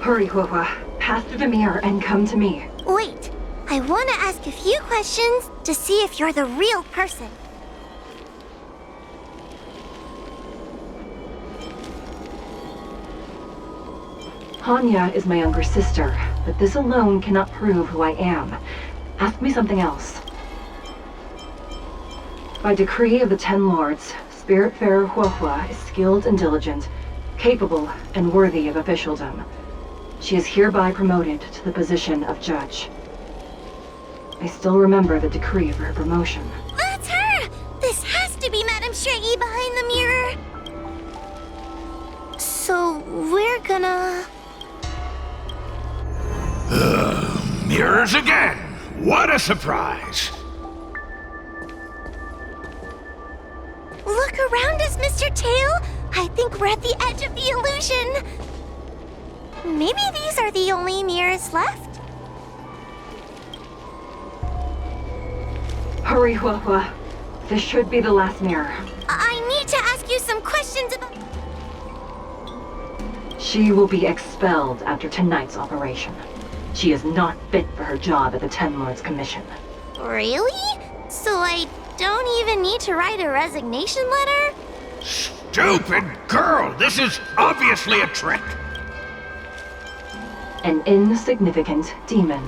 Hurry, Hua. Pass through the mirror and come to me. Wait. I want to ask a few questions to see if you're the real person. Hanya is my younger sister, but this alone cannot prove who I am. Ask me something else. By decree of the Ten Lords, Spiritfarer Hua is skilled and diligent, capable and worthy of officialdom. She is hereby promoted to the position of judge. I still remember the decree for her promotion. That's her! This has to be Madame Shrei behind the mirror. So we're gonna... Mirrors again! What a surprise! Look around us, Mr. Tail! I think we're at the edge of the illusion. Maybe these are the only mirrors left? Hurry, Hua. This should be the last mirror. I need to ask you some questions about... She will be expelled after tonight's operation. She is not fit for her job at the Ten Lords Commission. Really? So I don't even need to write a resignation letter? Stupid girl! This is obviously a trick! An insignificant demon.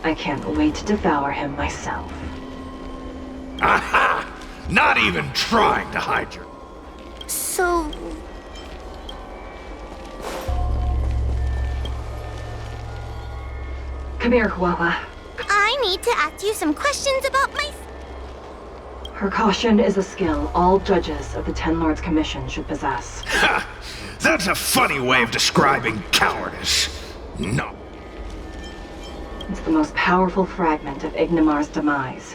I can't wait to devour him myself. Aha! Not even trying to hide your... So... Come here, Hua. I need to ask you some questions about my... Precaution is a skill all judges of the Ten Lords Commission should possess. Ha! That's a funny way of describing cowardice. No. It's the most powerful fragment of Ignimar's demise.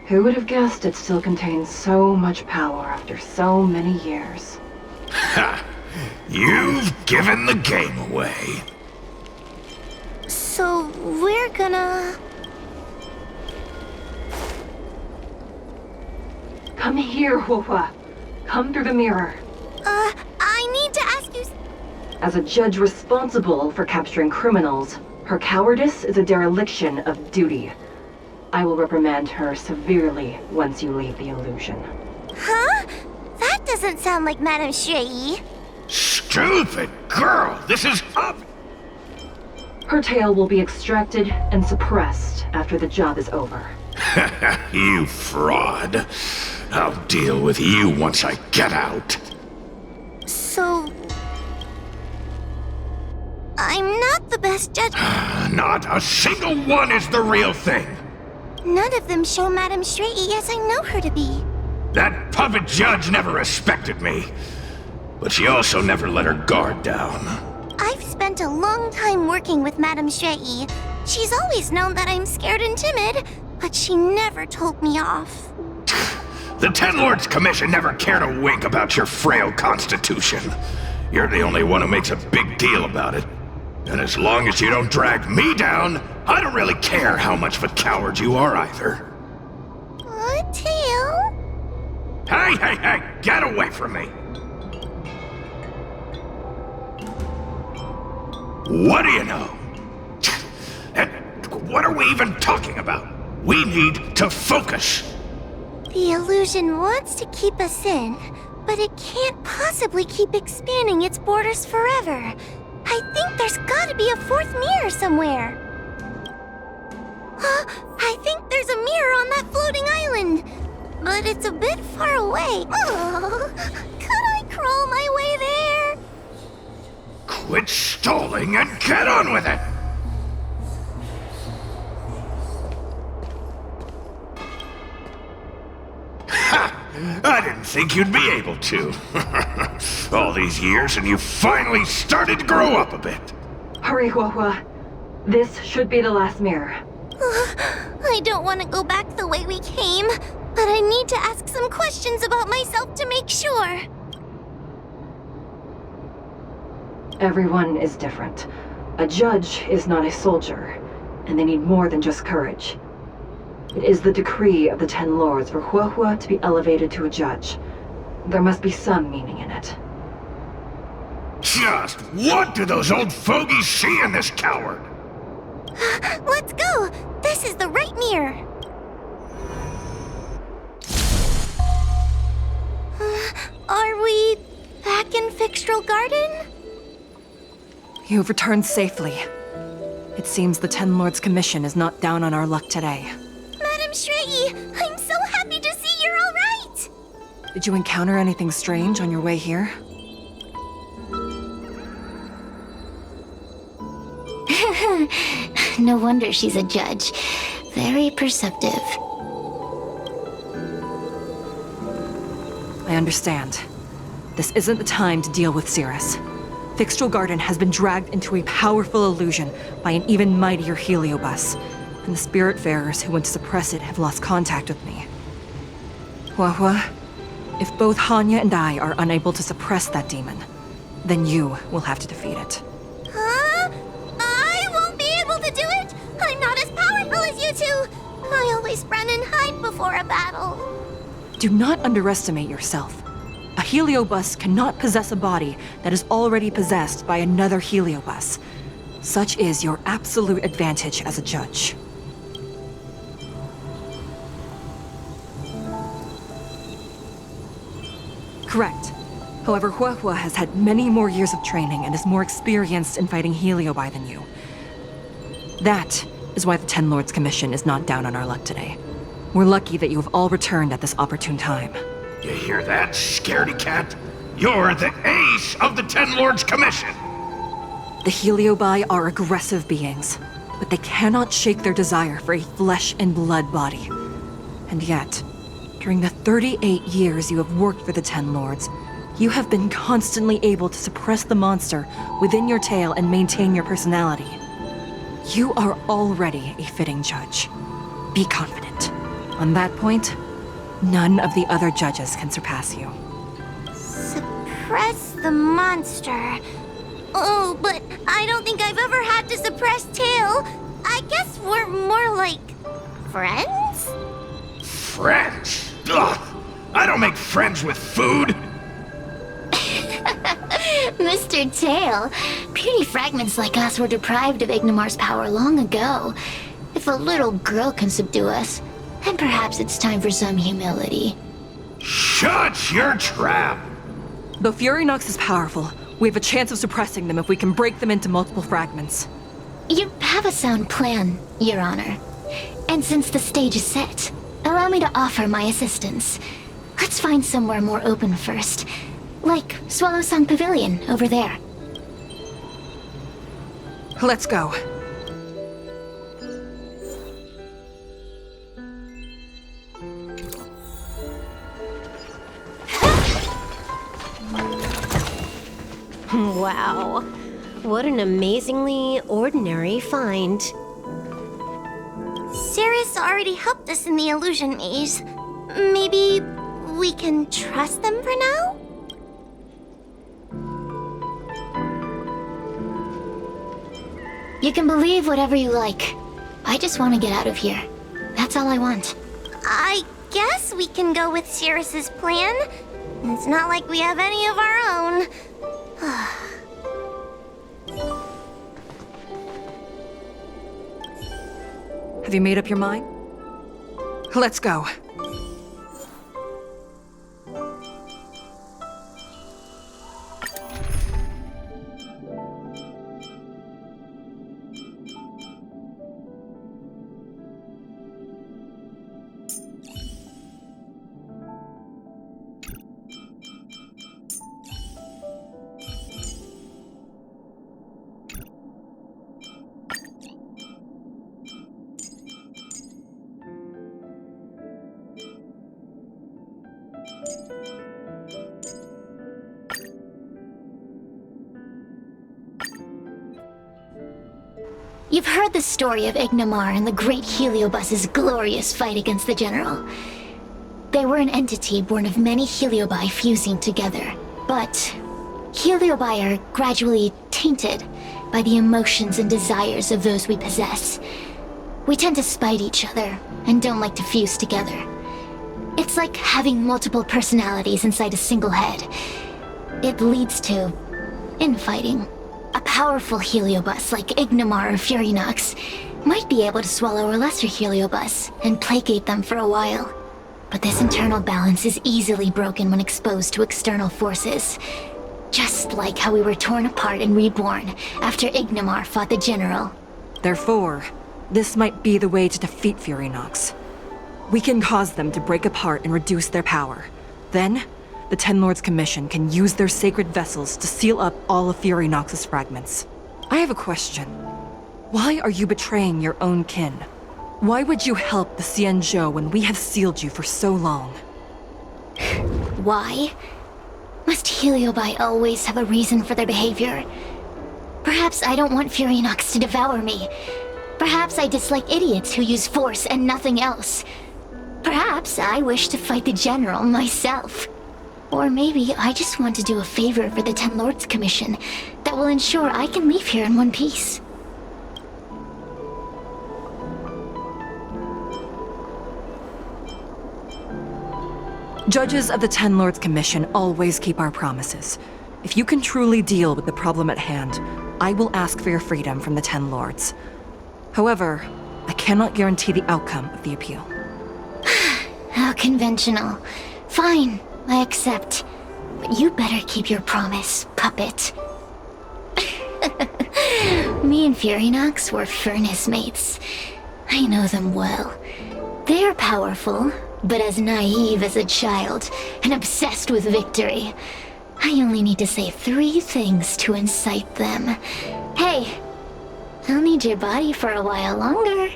Who would have guessed it still contains so much power after so many years? Ha! You've given the game away. So we're gonna... Come here, Huohua. Come through the mirror. I need to ask you... As a judge responsible for capturing criminals, her cowardice is a dereliction of duty. I will reprimand her severely once you leave the illusion. Huh? That doesn't sound like Madame Shui. Stupid girl! This is up! Her tail will be extracted and suppressed after the job is over. You fraud. I'll deal with you once I get out. So... I'm not the best judge. Not a single one is the real thing. None of them show Madame Shui as I know her to be. That puppet judge never respected me. But she also never let her guard down. I've spent a long time working with Madame Shui. She's always known that I'm scared and timid, but she never told me off. The Ten Lords Commission never cared a wink about your frail constitution. You're the only one who makes a big deal about it. And as long as you don't drag me down, I don't really care how much of a coward you are either. Tail? Hey, get away from me! What do you know? And what are we even talking about? We need to focus. The illusion wants to keep us in, but it can't possibly keep expanding its borders forever. I think there's gotta be a fourth mirror somewhere. I think there's a mirror on that floating island, but it's a bit far away. Oh, could I crawl my way there? Quit stalling and get on with it! Ha! I didn't think you'd be able to. All these years and you finally started to grow up a bit. Hurry, Huohua. This should be the last mirror. I don't want to go back the way we came, but I need to ask some questions about myself to make sure. Everyone is different. A judge is not a soldier, and they need more than just courage. It is the decree of the Ten Lords for Huohua to be elevated to a judge. There must be some meaning in it. Just what do those old fogies see in this coward? Let's go! This is the right mirror. Are we back in Fixtral Garden? You've returned safely. It seems the Ten Lords Commission is not down on our luck today. Madame Shui, I'm so happy to see you're all right! Did you encounter anything strange on your way here? No wonder she's a judge. Very perceptive. I understand. This isn't the time to deal with Cirrus. Fixtral Garden has been dragged into a powerful illusion by an even mightier heliobus, and the Spiritfarers who went to suppress it have lost contact with me. Huohua, if both Hanya and I are unable to suppress that demon, then you will have to defeat it. Huh? I won't be able to do it! I'm not as powerful as you two! I always run and hide before a battle. Do not underestimate yourself. A heliobus cannot possess a body that is already possessed by another heliobus. Such is your absolute advantage as a judge. Correct. However, Huohua has had many more years of training and is more experienced in fighting heliobi than you. That is why the Ten Lords Commission is not down on our luck today. We're lucky that you have all returned at this opportune time. You hear that, scaredy cat? You're the ace of the Ten Lords Commission! The heliobi are aggressive beings, but they cannot shake their desire for a flesh and blood body. And yet, During the 38 years you have worked for the Ten Lords, you have been constantly able to suppress the monster within your tail and maintain your personality. You are already a fitting judge. Be confident. On that point, none of the other judges can surpass you. Suppress the monster. Oh, but I don't think I've ever had to suppress Tail. I guess we're more like friends? Friends? Ugh! I don't make friends with food! Mr. Tail, puny fragments like us were deprived of Ignimar's power long ago. If a little girl can subdue us, then perhaps it's time for some humility. Shut your trap! Though Fury Nox is powerful, we have a chance of suppressing them if we can break them into multiple fragments. You have a sound plan, Your Honor. And since the stage is set, allow me to offer my assistance. Let's find somewhere more open first. Like Swallow Song Pavilion over there. Let's go. Wow. What an amazingly ordinary find. Cirrus already helped us in the illusion maze. Maybe we can trust them for now? You can believe whatever you like. I just want to get out of here. That's all I want. I guess we can go with Cirrus's plan. It's not like we have any of our own. Have you made up your mind? Let's go. You've heard the story of Ignimar and the great Heliobus's glorious fight against the General. They were an entity born of many Heliobi fusing together. But Heliobi are gradually tainted by the emotions and desires of those we possess. We tend to spite each other and don't like to fuse together. It's like having multiple personalities inside a single head. It leads to infighting. A powerful Heliobus like Ignimar or Fury Nox might be able to swallow a lesser Heliobus and placate them for a while. But this internal balance is easily broken when exposed to external forces. Just like how we were torn apart and reborn after Ignimar fought the General. Therefore, this might be the way to defeat Fury Nox. We can cause them to break apart and reduce their power. Then, the Ten Lords Commission can use their sacred vessels to seal up all of Fury Nox's fragments. I have a question. Why are you betraying your own kin? Why would you help the Xianzhou when we have sealed you for so long? Why? Must Heliobi always have a reason for their behavior? Perhaps I don't want Fury Nox to devour me. Perhaps I dislike idiots who use force and nothing else. Perhaps I wish to fight the General myself. Or maybe I just want to do a favor for the Ten Lords Commission that will ensure I can leave here in one piece. Judges of the Ten Lords Commission always keep our promises. If you can truly deal with the problem at hand, I will ask for your freedom from the Ten Lords. However, I cannot guarantee the outcome of the appeal. How conventional. Fine, I accept. But you better keep your promise, puppet. Me and Fury Nox were furnace mates. I know them well. They're powerful, but as naive as a child, and obsessed with victory. I only need to say 3 things to incite them. Hey, I'll need your body for a while longer.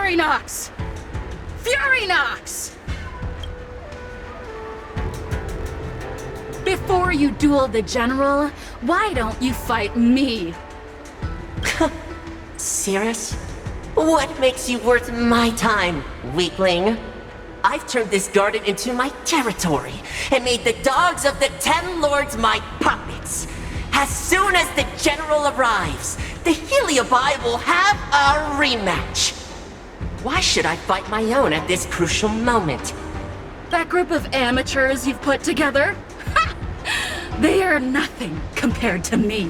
Furynox! Furynox! Before you duel the General, why don't you fight me? Serious? What makes you worth my time, weakling? I've turned this garden into my territory and made the dogs of the 10 Lords my puppets. As soon as the General arrives, the Heliobi will have a rematch. Why should I fight my own at this crucial moment? That group of amateurs you've put together? Ha! They are nothing compared to me.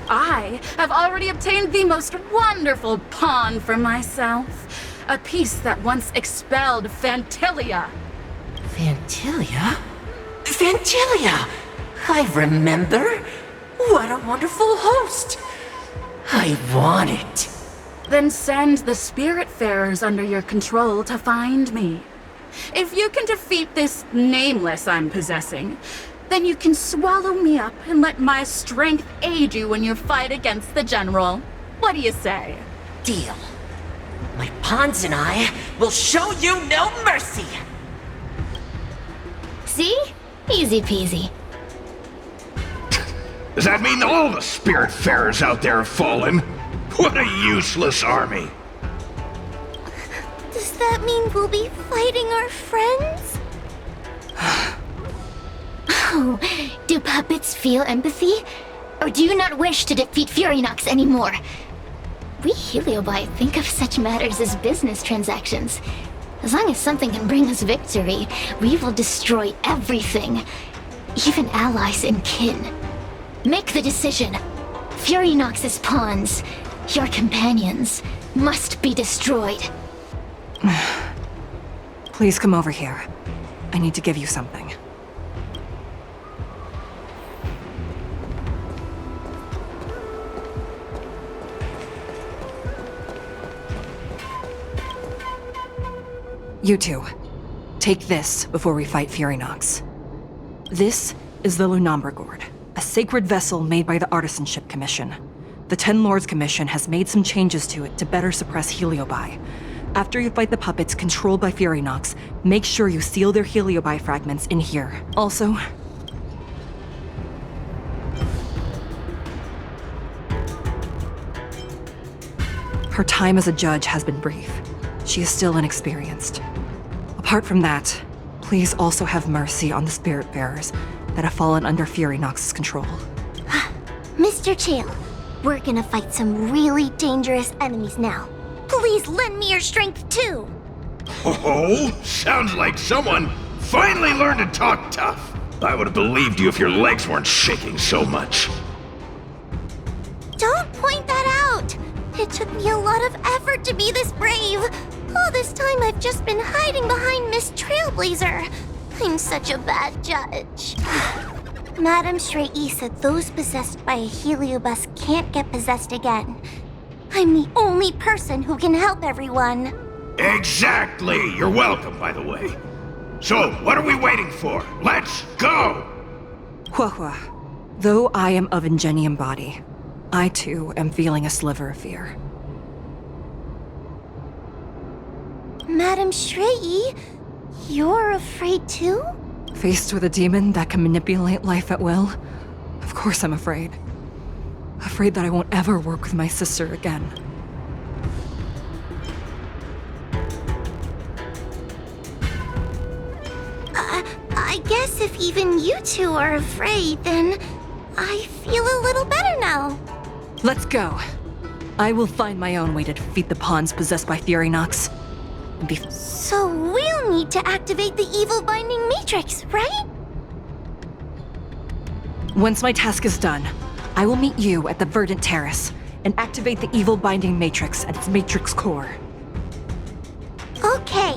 I have already obtained the most wonderful pawn for myself. A piece that once expelled Fantilia. Fantilia? Fantilia! I remember. What a wonderful host. I want it. Then send the Spiritfarers under your control to find me. If you can defeat this nameless I'm possessing, then you can swallow me up and let my strength aid you in your fight against the General. What do you say? Deal. My pawns and I will show you no mercy. See? Easy peasy. Does that mean all the Spiritfarers out there have fallen? What a useless army. Does that mean we'll be fighting our friends? Oh, do puppets feel empathy? Or do you not wish to defeat Furynox anymore? We Heliobi think of such matters as business transactions. As long as something can bring us victory, we will destroy everything. Even allies and kin. Make the decision. Furynox's pawns, your companions, must be destroyed. Please come over here. I need to give you something. You two, take this before we fight Furynox. This is the Lunombra Gourd, a sacred vessel made by the Artisanship Commission. The 10 Lords Commission has made some changes to it to better suppress Heliobi. After you fight the puppets controlled by Furynox, make sure you seal their Heliobi fragments in here. Also, her time as a judge has been brief. She is still inexperienced. Apart from that, please also have mercy on the Spiritfarers that have fallen under Furynox's control. Mr. Chael, we're gonna fight some really dangerous enemies now. Please lend me your strength too! Oh, sounds like someone finally learned to talk tough. I would have believed you if your legs weren't shaking so much. Don't point that out! It took me a lot of effort to be this brave. All this time I've just been hiding behind Miss Trailblazer. I'm such a bad judge. Madame Shrey said those possessed by a Heliobus can't get possessed again. I'm the only person who can help everyone. Exactly! You're welcome, by the way. So, what are we waiting for? Let's go! Huahua, though I am of Ingenium body, I too am feeling a sliver of fear. Madame Shrey, you're afraid too? Faced with a demon that can manipulate life at will, of course I'm afraid. Afraid that I won't ever work with my sister again. I guess if even you two are afraid, then I feel a little better now. Let's go. I will find my own way to defeat the pawns possessed by Furynox. So we'll need to activate the evil binding matrix, right? Once my task is done, I will meet you at the Verdant Terrace and activate the evil binding matrix at its matrix core. Okay.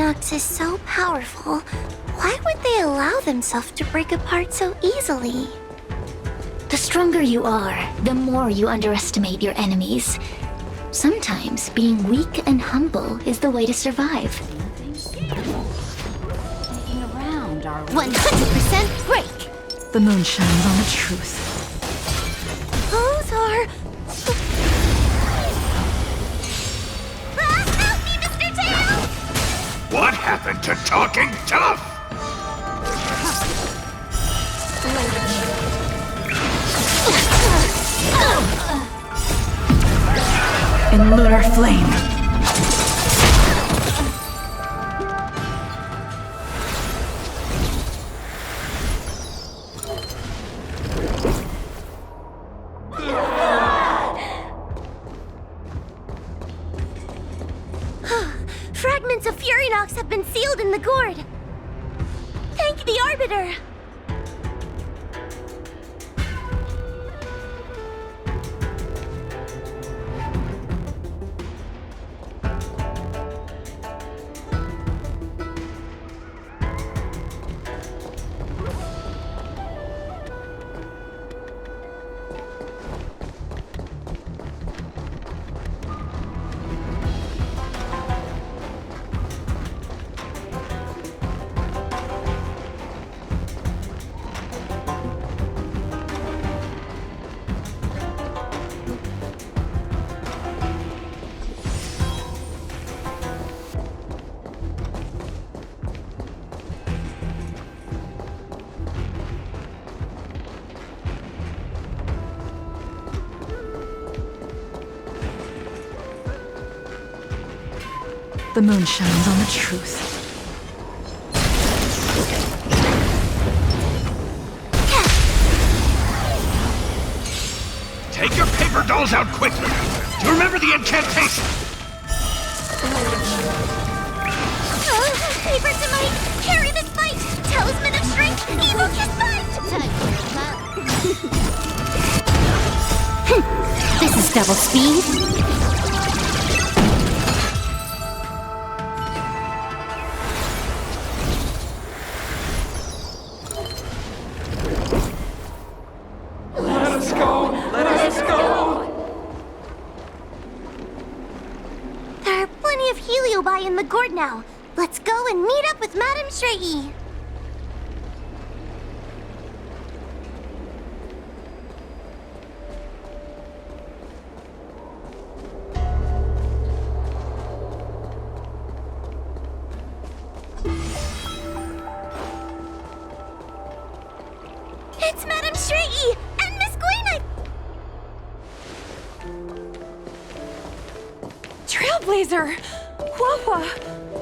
Furynox is so powerful, why would they allow themselves to break apart so easily? The stronger you are, the more you underestimate your enemies. Sometimes being weak and humble is the way to survive. Sneaking around, are we? 100% break! The moon shines on the truth. Those are... Help me, Mr. Tail! What happened to talking tough? In lunar flame. Fragments of Furynox have been sealed in the gourd. Thank the Arbiter. The moon shines on the truth. Take your paper dolls out quickly! Do you remember the incantation? Paper to might carry this fight! Talisman of strength, evil kiss fight! This is double speed. There are plenty of heliobi in the gourd now. Let's go and meet up with Madame Shrey. It's Madame Shrey and Miss Gwyn. Trailblazer! Wawa!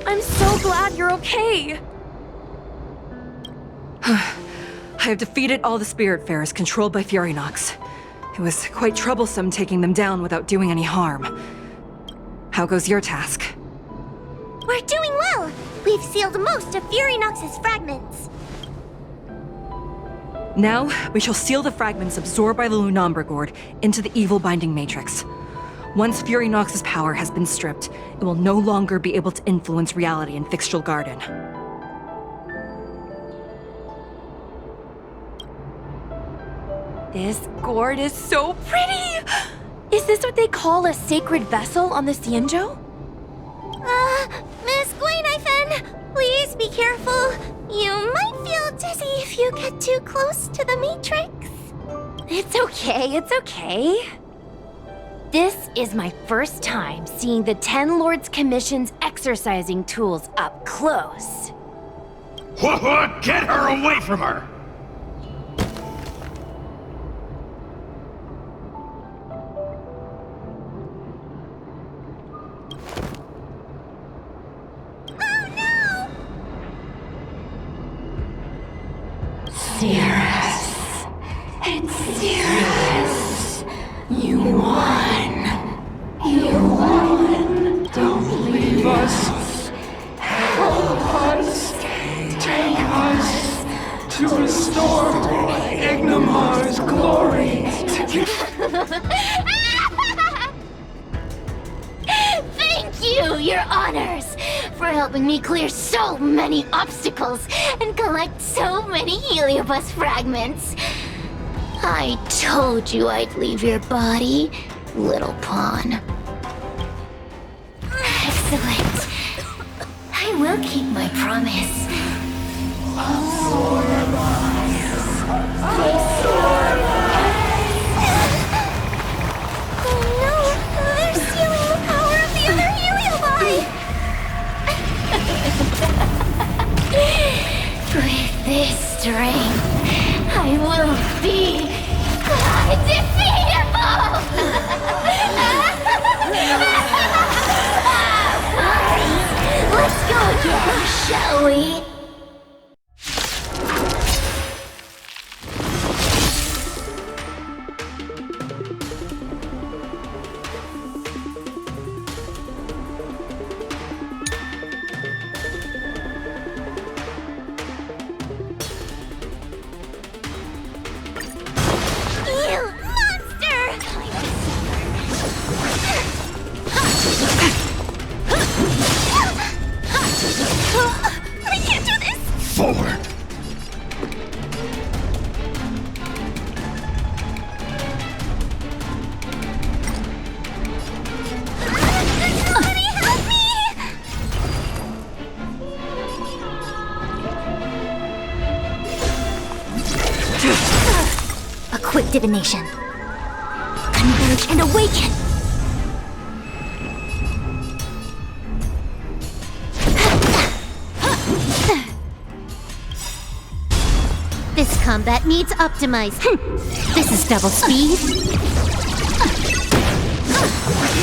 I'm so glad you're okay! I have defeated all the Spiritfarers controlled by Furynox. It was quite troublesome taking them down without doing any harm. How goes your task? We're doing well. We've sealed most of Furynox's fragments. Now, we shall seal the fragments absorbed by the Lunombre Gourd into the evil binding matrix. Once Furynox's power has been stripped, it will no longer be able to influence reality in Fixtral Garden. This gourd is so pretty! Is this what they call a sacred vessel on the Xianzhou? Miss Gwyn, please be careful. You might feel dizzy if you get too close to the Matrix. It's okay, it's okay. This is my first time seeing the Ten Lords Commission's exercising tools up close. What? Get her away from her! Cirrus. It's Cirrus. You won. You won. Don't leave us. Help us. Take us to restore Ignimar's glory. Thank you, your honors, for helping me clear so many obstacles and collect so many heliobus fragments. I told you I'd leave your body, little pawn. Excellent. I will keep my promise. Oh no! They're stealing the power of the other heliobi! With this strength, I will be undefeatable! Let's go again, shall we? You monster! I can't do this! Forward! Somebody help me! A quick divination. Converge and awaken! This combat needs optimized. This is double speed.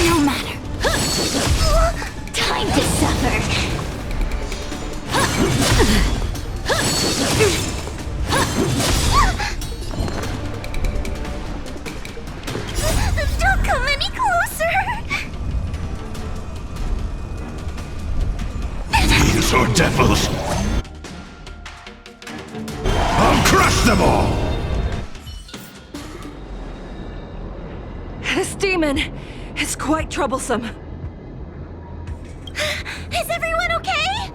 No matter. Time to suffer. Don't come any closer. These are devils! I'll crush them all! This demon is quite troublesome. Is everyone okay?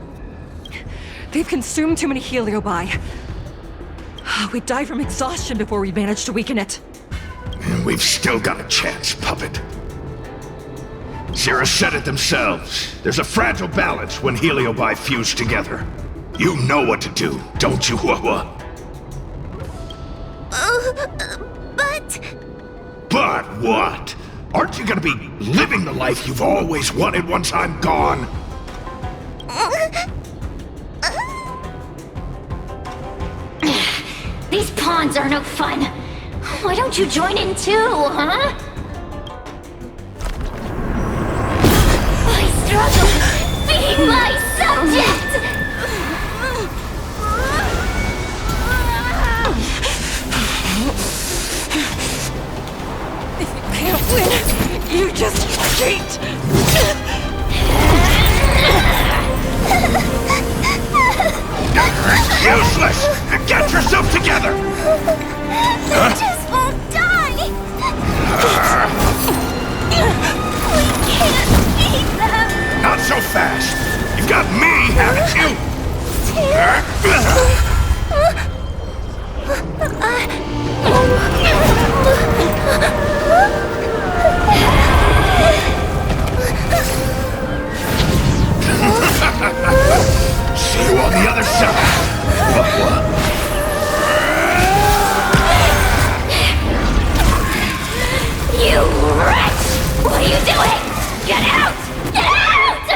They've consumed too many heliobi. We'd die from exhaustion before we managed to weaken it. And we've still got a chance, puppet. Sierra said it themselves. There's a fragile balance when heliobi fuse together. You know what to do, don't you, Wawa? But... But what? Aren't you gonna be living the life you've always wanted once I'm gone? These pawns are no fun. Why don't you join in too, huh? I struggle being my subject! If you can't win, you just cheat! Useless! Get yourself together! They just won't die! We can't beat them! Not so fast! You've got me, haven't you? See you on the other side! You wretch! What are you doing? Get out! Get out!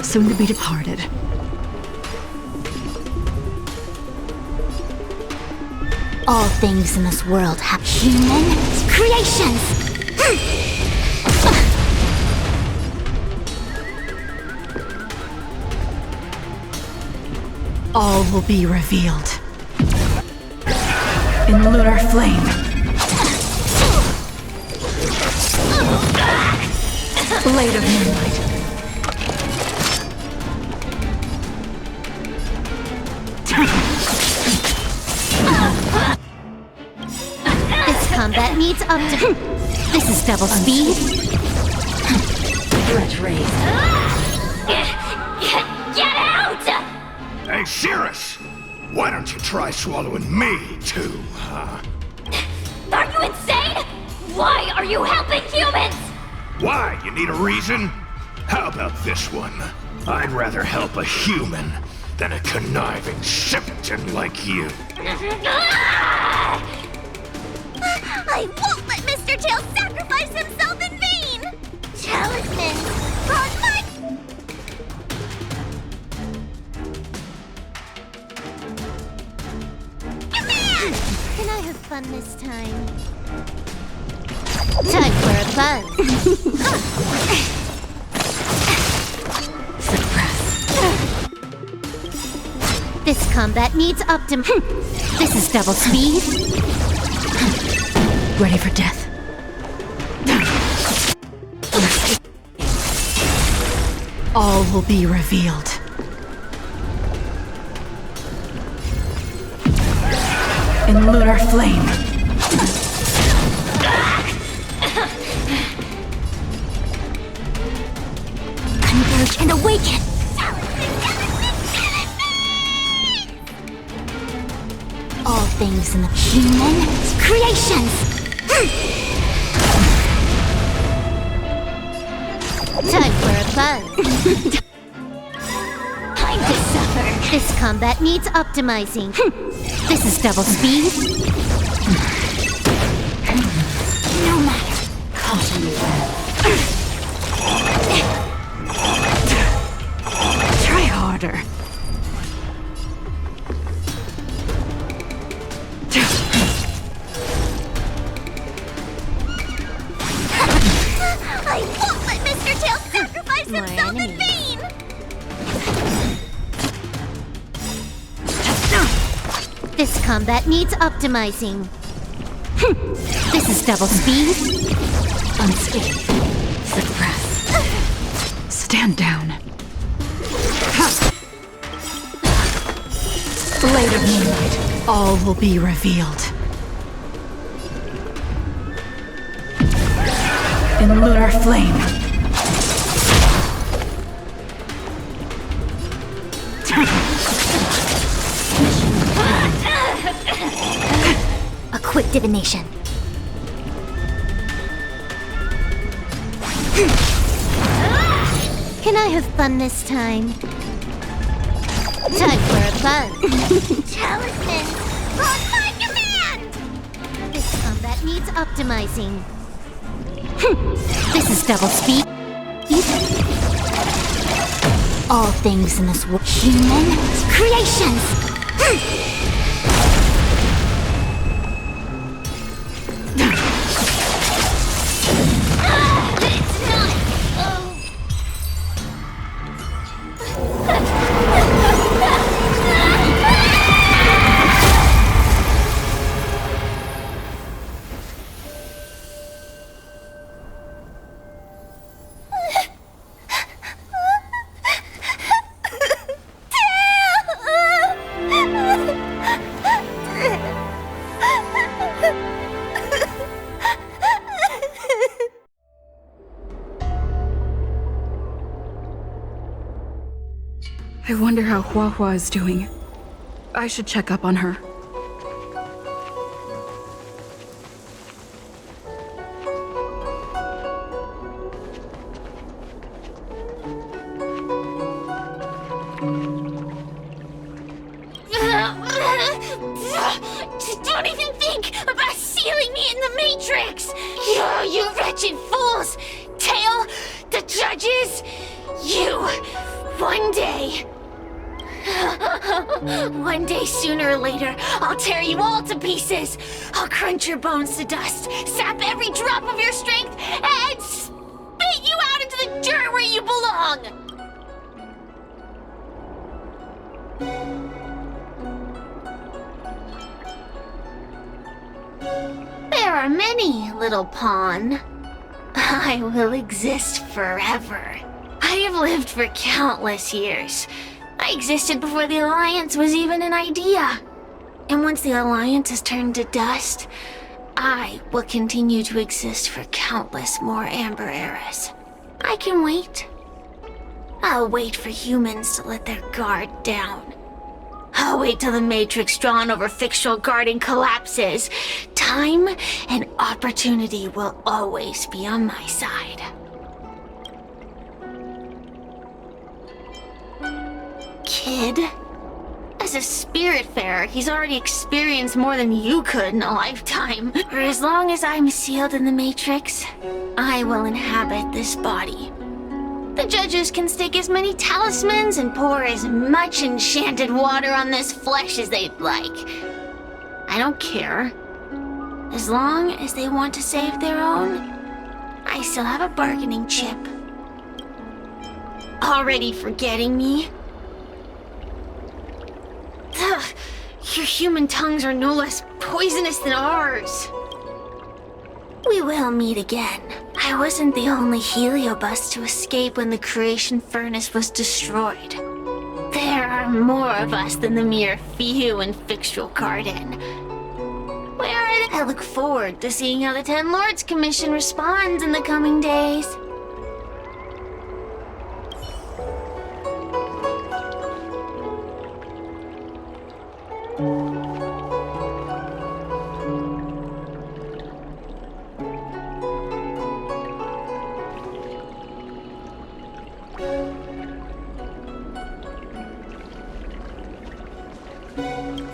Soon to be departed. All things in this world have human creations! All will be revealed. In lunar flame. Blade of moonlight. This combat needs optimization. This is double speed. Threat raised. Get out! Hey, Cirrus! Why don't you try swallowing me, too, huh? Are you insane? Why are you helping humans? Why? You need a reason? How about this one? I'd rather help a human than a conniving simpleton like you. I won't let Mr. Tail sacrifice himself in vain! Talismans on my... Command! Can I have fun this time? Time for a buzz. This combat needs This is double speed. Ready for death. All will be revealed. In lunar flame. Converge and awaken! All things in the human creations. Time for a buzz. Time to suffer! This combat needs optimizing. This is double speed. No matter. Try harder. I won't let Mr. Tail sacrifice himself in vain! This combat needs optimizing. This is double speed. Unscathed. Suppress. Stand down. Blade of moonlight. All will be revealed. In lunar flame. A quick divination. Can I have fun this time? Time for a buzz. Talismans on my command! This combat needs optimizing. This is double speed. All things in this world. Human creations! I wonder how Hua Hua is doing. I should check up on her. Don't even think about sealing me in the Matrix! You wretched fools! Tail, the judges, you, one day... One day, sooner or later, I'll tear you all to pieces! I'll crunch your bones to dust, sap every drop of your strength, and spit you out into the dirt where you belong! There are many, little pawn. I will exist forever. I have lived for countless years. I existed before the Alliance was even an idea. And once the Alliance is turned to dust, I will continue to exist for countless more Amber eras. I can wait. I'll wait for humans to let their guard down. I'll wait till the matrix drawn over Fictional Garden collapses. Time and opportunity will always be on my side. Kid? As a spiritfarer, he's already experienced more than you could in a lifetime. For as long as I'm sealed in the Matrix, I will inhabit this body. The judges can stake as many talismans and pour as much enchanted water on this flesh as they'd like. I don't care. As long as they want to save their own, I still have a bargaining chip. Already forgetting me? Ugh, your human tongues are no less poisonous than ours. We will meet again. I wasn't the only heliobus to escape when the creation furnace was destroyed. There are more of us than the mere few in Fictional Garden. Where are they? I look forward to seeing how the Ten Lords Commission responds in the coming days.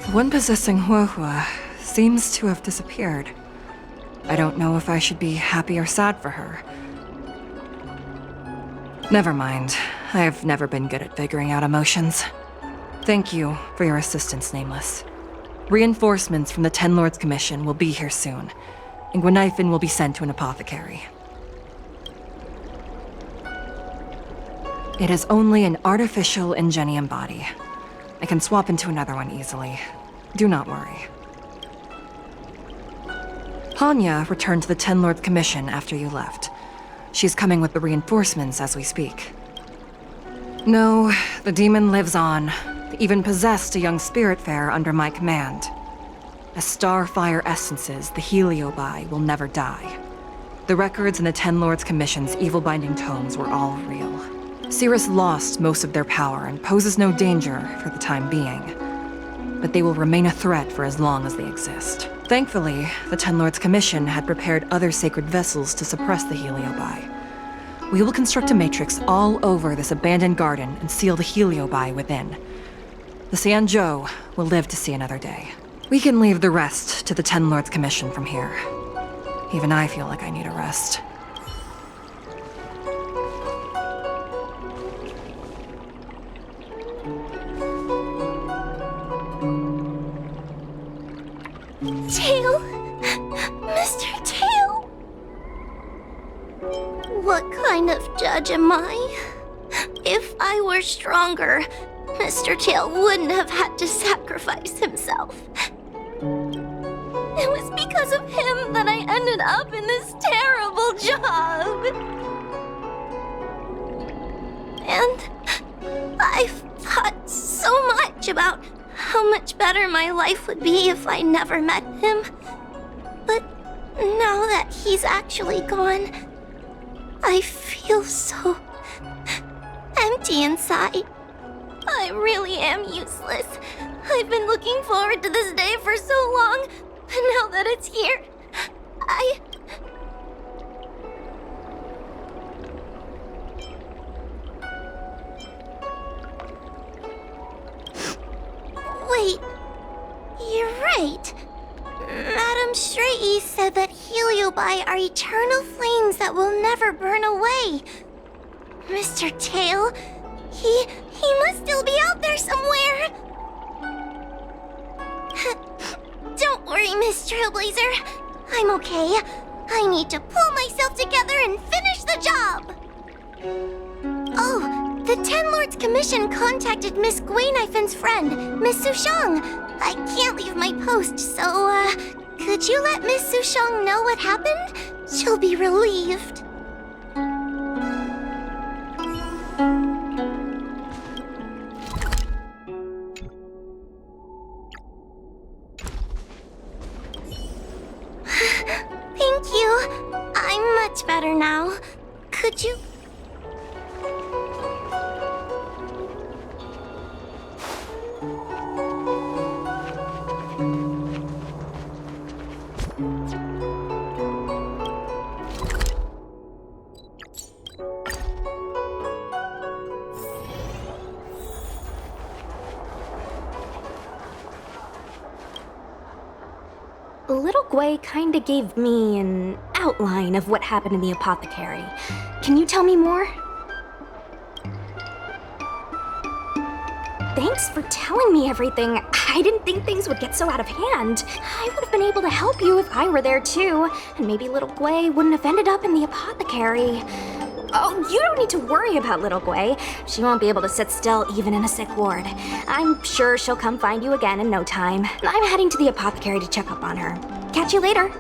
The one possessing Huohua seems to have disappeared. I don't know if I should be happy or sad for her. Never mind. I've never been good at figuring out emotions. Thank you for your assistance, Nameless. Reinforcements from the Ten Lords Commission will be here soon, and Gwenifin will be sent to an apothecary. It is only an artificial Ingenium body. I can swap into another one easily. Do not worry. Hanya returned to the Ten Lords Commission after you left. She's coming with the reinforcements as we speak. No, the demon lives on. They even possessed a young spiritfarer under my command. As starfire essences, the Heliobi will never die. The records in the Ten Lords Commission's evil-binding tomes were all real. Cirrus lost most of their power and poses no danger for the time being. But they will remain a threat for as long as they exist. Thankfully, the Ten Lords Commission had prepared other sacred vessels to suppress the Heliobi. We will construct a matrix all over this abandoned garden and seal the Heliobi within. The Xianzhou will live to see another day. We can leave the rest to the Ten Lords Commission from here. Even I feel like I need a rest. Tail! Mr. Tail! What kind of judge am I? If I were stronger, Mr. Tail wouldn't have had to sacrifice himself. It was because of him that I ended up in this terrible job. And I've thought so much about how much better my life would be if I never met him. But now that he's actually gone, I feel so empty inside. I really am useless. I've been looking forward to this day for so long, but now that it's here, Wait, you're right. Madame Shrei said that Heliobi are eternal flames that will never burn away. Mr. Tail, he must still be out there somewhere. Don't worry, Miss Trailblazer. I'm okay. I need to pull myself together and finish the job. Oh, the Ten Lords Commission contacted Miss Guinifin's friend, Miss Sushang. I can't leave my post, so, could you let Miss Sushang know what happened? She'll be relieved. Could you? Little Gwei kinda gave me an outline of what happened in the apothecary. Can you tell me more? Thanks for telling me everything. I didn't think things would get so out of hand. I would have been able to help you if I were there too, and maybe Little Gwei wouldn't have ended up in the apothecary. Oh, you don't need to worry about Little Gwei. She won't be able to sit still even in a sick ward. I'm sure she'll come find you again in no time. I'm heading to the apothecary to check up on her. Catch you later.